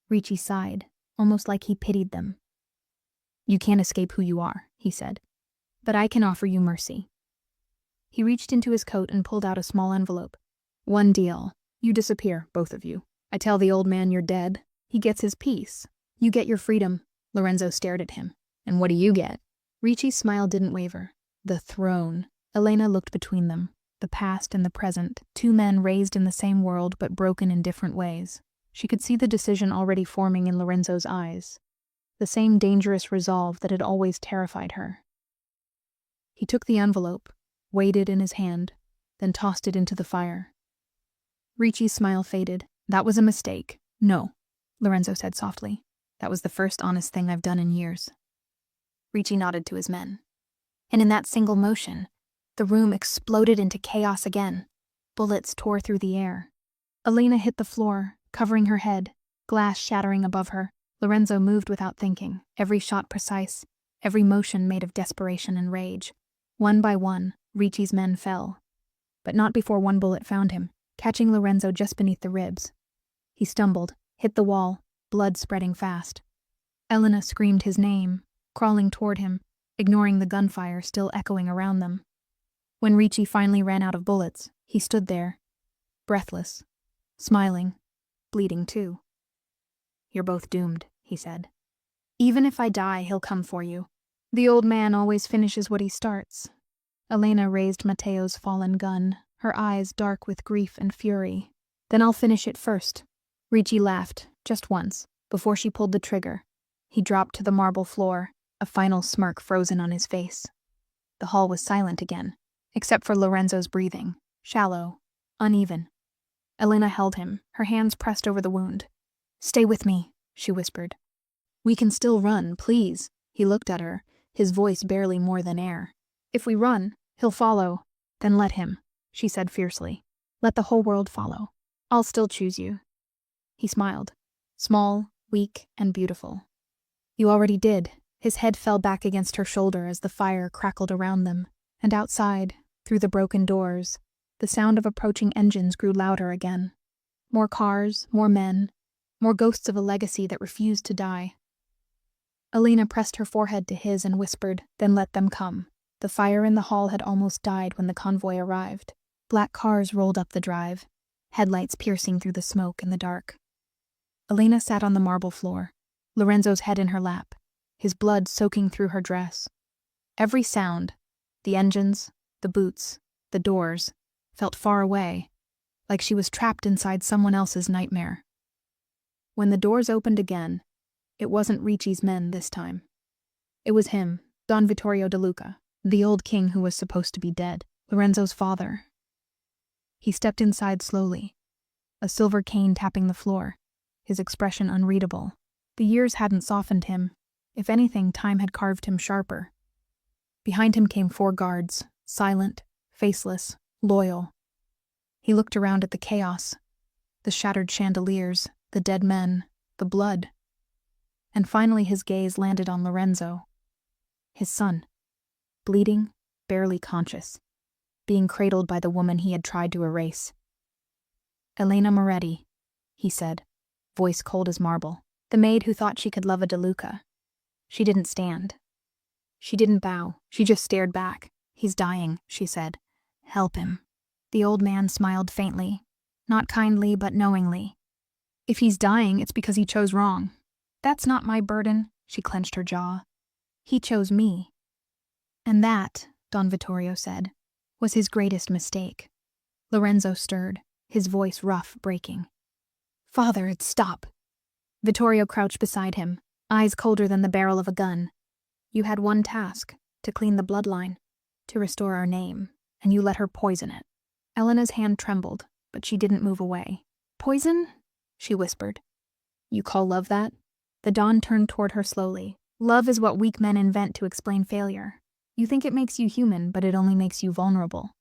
Ricci sighed, almost like he pitied them. "You can't escape who you are," he said. "But I can offer you mercy." He reached into his coat and pulled out a small envelope. "One deal. You disappear, both of you. I tell the old man you're dead. He gets his peace. You get your freedom." Lorenzo stared at him. "And what do you get?" Ricci's smile didn't waver. "The throne." Elena looked between them. The past and the present, two men raised in the same world but broken in different ways. She could see the decision already forming in Lorenzo's eyes, the same dangerous resolve that had always terrified her. He took the envelope, weighed it in his hand, then tossed it into the fire. Ricci's smile faded. "That was a mistake." "No," Lorenzo said softly. That was the first honest thing I've done in years. Ricci nodded to his men. And in that single motion, the room exploded into chaos again. Bullets tore through the air. Elena hit the floor, covering her head, glass shattering above her. Lorenzo moved without thinking, every shot precise, every motion made of desperation and rage. One by one, Ricci's men fell. But not before one bullet found him, catching Lorenzo just beneath the ribs. He stumbled, hit the wall, blood spreading fast. Elena screamed his name, crawling toward him, ignoring the gunfire still echoing around them. When Ricci finally ran out of bullets, he stood there, breathless, smiling, bleeding too. "You're both doomed," he said. "Even if I die, he'll come for you. The old man always finishes what he starts." Elena raised Matteo's fallen gun, her eyes dark with grief and fury. "Then I'll finish it first." Ricci laughed, just once, before she pulled the trigger. He dropped to the marble floor, a final smirk frozen on his face. The hall was silent again, except for Lorenzo's breathing, shallow, uneven. Elena held him, her hands pressed over the wound. "Stay with me," she whispered. "We can still run, please." He looked at her, his voice barely more than air. "If we run, he'll follow." "Then let him," she said fiercely. "Let the whole world follow. I'll still choose you." He smiled, small, weak, and beautiful. "You already did." His head fell back against her shoulder as the fire crackled around them, and outside, through the broken doors, the sound of approaching engines grew louder again. More cars, more men, more ghosts of a legacy that refused to die. Elena pressed her forehead to his and whispered, "Then let them come." The fire in the hall had almost died when the convoy arrived. Black cars rolled up the drive, headlights piercing through the smoke in the dark. Elena sat on the marble floor, Lorenzo's head in her lap, his blood soaking through her dress. Every sound, the engines, the boots, the doors, felt far away, like she was trapped inside someone else's nightmare. When the doors opened again, it wasn't Ricci's men this time. It was him, Don Vittorio De Luca, the old king who was supposed to be dead, Lorenzo's father. He stepped inside slowly, a silver cane tapping the floor, his expression unreadable. The years hadn't softened him. If anything, time had carved him sharper. Behind him came 4 guards, silent, faceless, loyal. He looked around at the chaos, the shattered chandeliers, the dead men, the blood. And finally his gaze landed on Lorenzo, his son, bleeding, barely conscious, being cradled by the woman he had tried to erase. "Elena Moretti," he said, voice cold as marble, the maid who thought she could love a De Luca. She didn't stand. She didn't bow, she just stared back. "He's dying," she said. "Help him." The old man smiled faintly, not kindly but knowingly. "If he's dying, it's because he chose wrong." "That's not my burden," she clenched her jaw. "He chose me." And that, Don Vittorio said, was his greatest mistake. Lorenzo stirred, his voice rough, breaking. "Father, stop." Vittorio crouched beside him, eyes colder than the barrel of a gun. "You had one task, to clean the bloodline, to restore our name, and you let her poison it." Elena's hand trembled, but she didn't move away. "Poison?" she whispered. "You call love that?" The Don turned toward her slowly. "Love is what weak men invent to explain failure. You think it makes you human, but it only makes you vulnerable."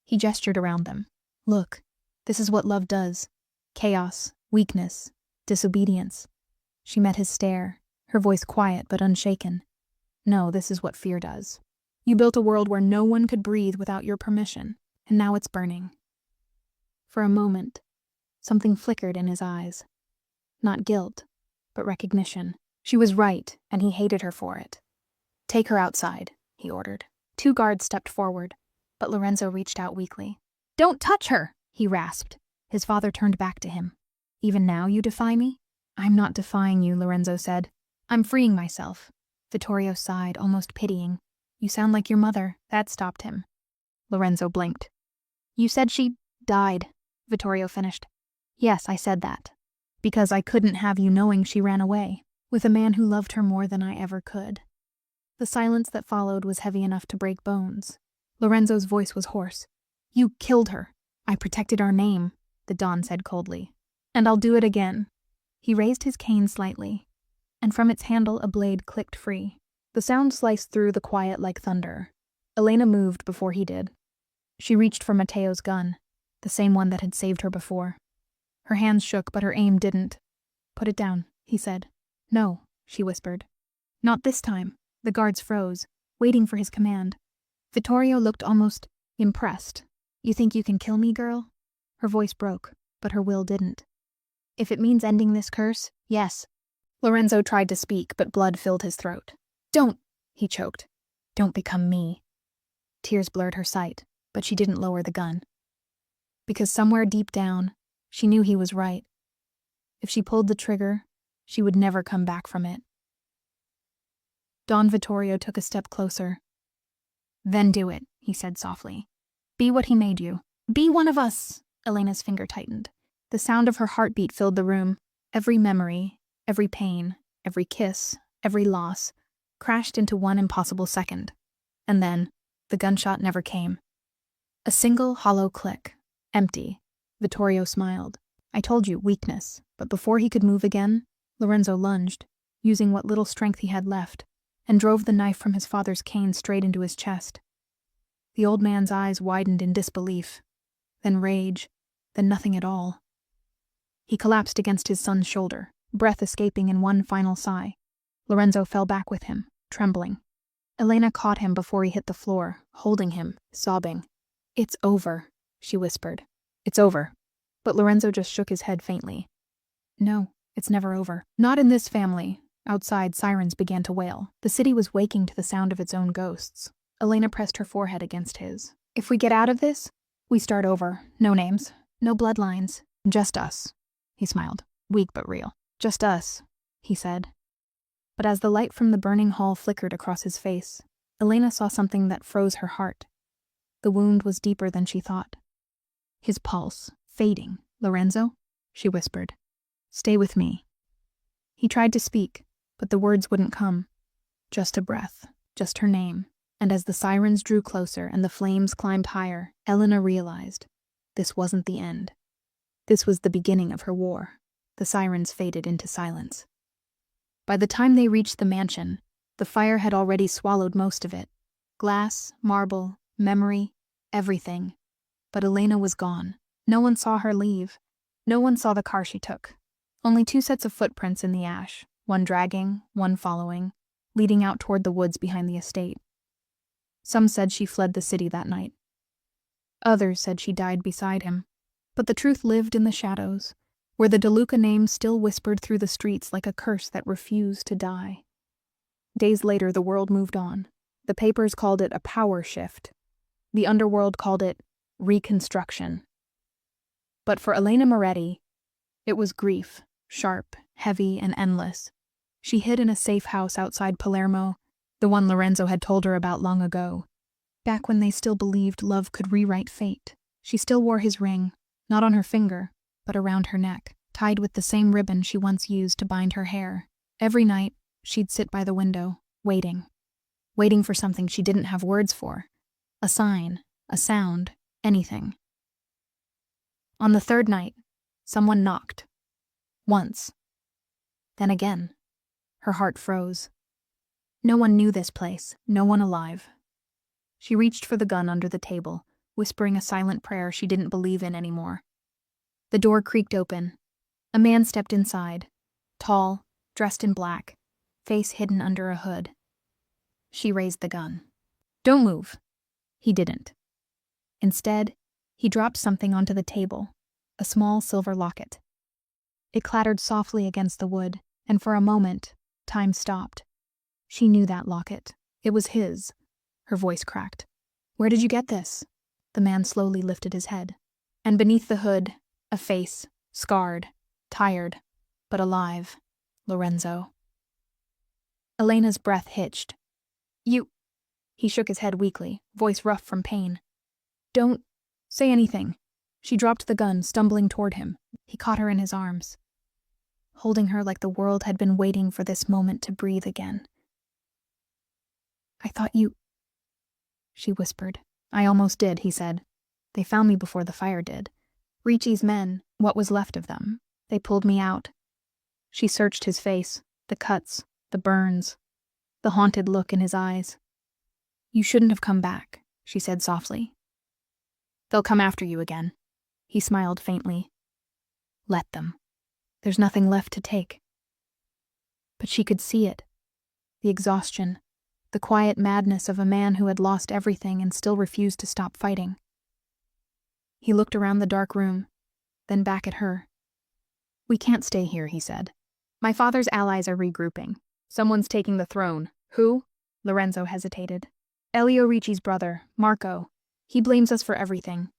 He gestured around them. "Look, this is what love does. Chaos, weakness, disobedience." She met his stare, her voice quiet but unshaken. "No, this is what fear does. You built a world where no one could breathe without your permission, and now it's burning." For a moment, something flickered in his eyes. Not guilt, but recognition. She was right, and he hated her for it. "Take her outside," he ordered. 2 guards stepped forward, but Lorenzo reached out weakly. "Don't touch her," he rasped. His father turned back to him. "Even now you defy me?" "I'm not defying you," Lorenzo said. "I'm freeing myself." Vittorio sighed, almost pitying. "You sound like your mother." That stopped him. Lorenzo blinked. "You said she died," Vittorio finished. "Yes, I said that. Because I couldn't have you knowing she ran away, with a man who loved her more than I ever could." The silence that followed was heavy enough to break bones. Lorenzo's voice was hoarse. "You killed her. I protected our name," the Don said coldly. "And I'll do it again. He raised his cane slightly, and from its handle a blade clicked free. The sound sliced through the quiet like thunder. Elena moved before he did. She reached for Mateo's gun, the same one that had saved her before. Her hands shook, but her aim didn't. "Put it down," he said. "No," she whispered. "Not this time." The guards froze, waiting for his command. Vittorio looked almost impressed. "You think you can kill me, girl?" Her voice broke, but her will didn't. "If it means ending this curse, yes." Lorenzo tried to speak, but blood filled his throat. "Don't," he choked. "Don't become me." Tears blurred her sight, but she didn't lower the gun. Because somewhere deep down, she knew he was right. If she pulled the trigger, she would never come back from it. Don Vittorio took a step closer. "Then do it," he said softly. "Be what he made you. Be one of us." Elena's finger tightened. The sound of her heartbeat filled the room. Every memory, every pain, every kiss, every loss, crashed into one impossible second. And then, the gunshot never came. A single hollow click. Empty. Vittorio smiled. "I told you, weakness." But before he could move again, Lorenzo lunged, using what little strength he had left, and drove the knife from his father's cane straight into his chest. The old man's eyes widened in disbelief, then rage, then nothing at all. He collapsed against his son's shoulder, breath escaping in one final sigh. Lorenzo fell back with him, trembling. Elena caught him before he hit the floor, holding him, sobbing. "It's over," she whispered. "It's over." But Lorenzo just shook his head faintly. "No, it's never over. Not in this family." Outside, sirens began to wail. The city was waking to the sound of its own ghosts. Elena pressed her forehead against his. "If we get out of this, we start over. No names, no bloodlines. Just us." He smiled, weak but real. "Just us," he said. But as the light from the burning hall flickered across his face, Elena saw something that froze her heart. The wound was deeper than she thought. His pulse, fading. "Lorenzo?" she whispered. "Stay with me." He tried to speak, but the words wouldn't come. Just a breath, just her name. And as the sirens drew closer and the flames climbed higher, Elena realized this wasn't the end. This was the beginning of her war. The sirens faded into silence. By the time they reached the mansion, the fire had already swallowed most of it. Glass, marble, memory, everything. But Elena was gone. No one saw her leave. No one saw the car she took. Only 2 sets of footprints in the ash, one dragging, one following, leading out toward the woods behind the estate. Some said she fled the city that night. Others said she died beside him. But the truth lived in the shadows, where the DeLuca name still whispered through the streets like a curse that refused to die. Days later, the world moved on. The papers called it a power shift. The underworld called it reconstruction. But for Elena Moretti, it was grief, sharp, heavy, and endless. She hid in a safe house outside Palermo, the one Lorenzo had told her about long ago. Back when they still believed love could rewrite fate, she still wore his ring, not on her finger, but around her neck, tied with the same ribbon she once used to bind her hair. Every night, she'd sit by the window, waiting for something she didn't have words for. A sign, a sound, anything. On the 3rd night, someone knocked. Once. Then again. Her heart froze. No one knew this place, no one alive. She reached for the gun under the table, whispering a silent prayer she didn't believe in anymore. The door creaked open. A man stepped inside, tall, dressed in black, face hidden under a hood. She raised the gun. "Don't move." He didn't. Instead, he dropped something onto the table, a small silver locket. It clattered softly against the wood, and for a moment, time stopped. She knew that locket. It was his. Her voice cracked. "Where did you get this?" The man slowly lifted his head. And beneath the hood, a face, scarred, tired, but alive. Lorenzo. Elena's breath hitched. "You..." He shook his head weakly, voice rough from pain. "Don't say anything." She dropped the gun, stumbling toward him. He caught her in his arms, holding her like the world had been waiting for this moment to breathe again. "I thought you..." she whispered. "I almost did," he said. "They found me before the fire did. Ricci's men, what was left of them. They pulled me out. She searched his face, the cuts, the burns, the haunted look in his eyes. "You shouldn't have come back," she said softly. "They'll come after you again." He smiled faintly. "Let them. There's nothing left to take." But she could see it. The exhaustion, the quiet madness of a man who had lost everything and still refused to stop fighting. He looked around the dark room, then back at her. "We can't stay here," he said. "My father's allies are regrouping. Someone's taking the throne." "Who?" Lorenzo hesitated. "Elio Ricci's brother, Marco. He blames us for everything.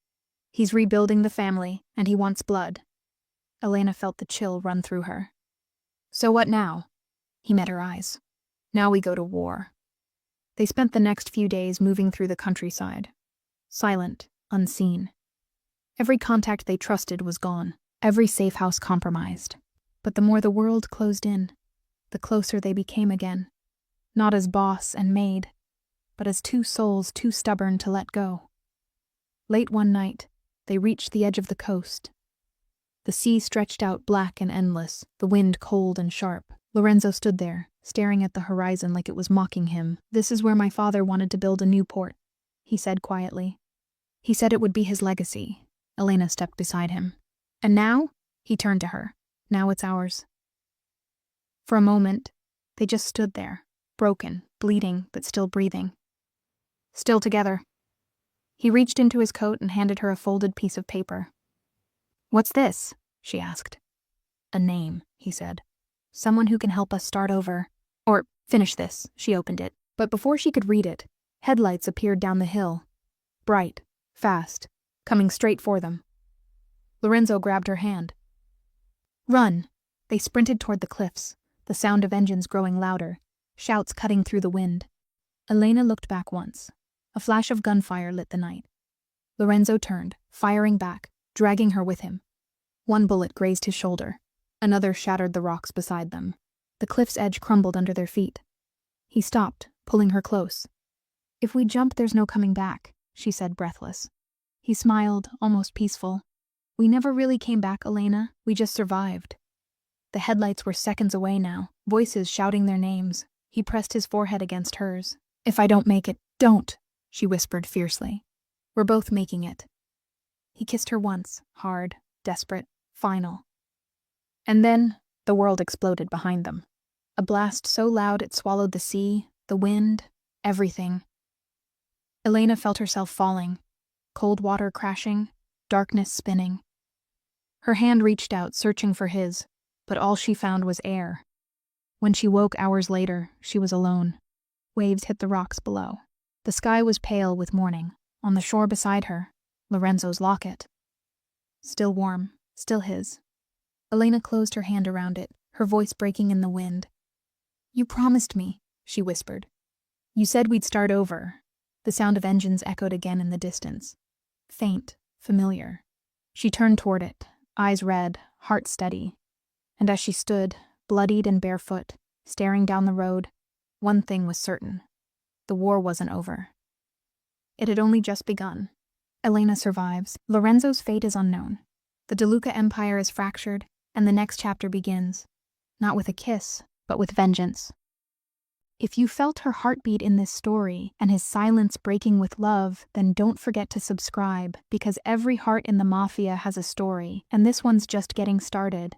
He's rebuilding the family, and he wants blood." Elena felt the chill run through her. "So what now?" He met her eyes. "Now we go to war." They spent the next few days moving through the countryside. Silent, unseen. Every contact they trusted was gone, every safe house compromised. But the more the world closed in, the closer they became again. Not as boss and maid, but as two souls too stubborn to let go. Late one night, they reached the edge of the coast. The sea stretched out black and endless, the wind cold and sharp. Lorenzo stood there, staring at the horizon like it was mocking him. "This is where my father wanted to build a new port," he said quietly. "He said it would be his legacy." Elena stepped beside him. "And now?" He turned to her. "Now it's ours." For a moment, they just stood there, broken, bleeding, but still breathing. Still together. He reached into his coat and handed her a folded piece of paper. "What's this?" she asked. "A name," he said. "Someone who can help us start over. Or finish this." She opened it. But before she could read it, headlights appeared down the hill. Bright, fast, coming straight for them. Lorenzo grabbed her hand. "Run!" They sprinted toward the cliffs, the sound of engines growing louder, shouts cutting through the wind. Elena looked back once. A flash of gunfire lit the night. Lorenzo turned, firing back, dragging her with him. One bullet grazed his shoulder. Another shattered the rocks beside them. The cliff's edge crumbled under their feet. He stopped, pulling her close. "If we jump, there's no coming back," she said, breathless. He smiled, almost peaceful. "We never really came back, Elena. We just survived." The headlights were seconds away now, voices shouting their names. He pressed his forehead against hers. "If I don't make it, don't," she whispered fiercely. "We're both making it." He kissed her once, hard, desperate, final. And then the world exploded behind them. A blast so loud it swallowed the sea, the wind, everything. Elena felt herself falling, cold water crashing, darkness spinning. Her hand reached out, searching for his, but all she found was air. When she woke hours later, she was alone. Waves hit the rocks below. The sky was pale with morning. On the shore beside her, Lorenzo's locket. Still warm, still his. Elena closed her hand around it, her voice breaking in the wind. "You promised me," she whispered. "You said we'd start over." The sound of engines echoed again in the distance. Faint, familiar. She turned toward it, eyes red, heart steady. And as she stood, bloodied and barefoot, staring down the road, one thing was certain. The war wasn't over. It had only just begun. Elena survives. Lorenzo's fate is unknown. The De Luca Empire is fractured, and the next chapter begins. Not with a kiss, but with vengeance. If you felt her heartbeat in this story, and his silence breaking with love, then don't forget to subscribe, because every heart in the Mafia has a story, and this one's just getting started.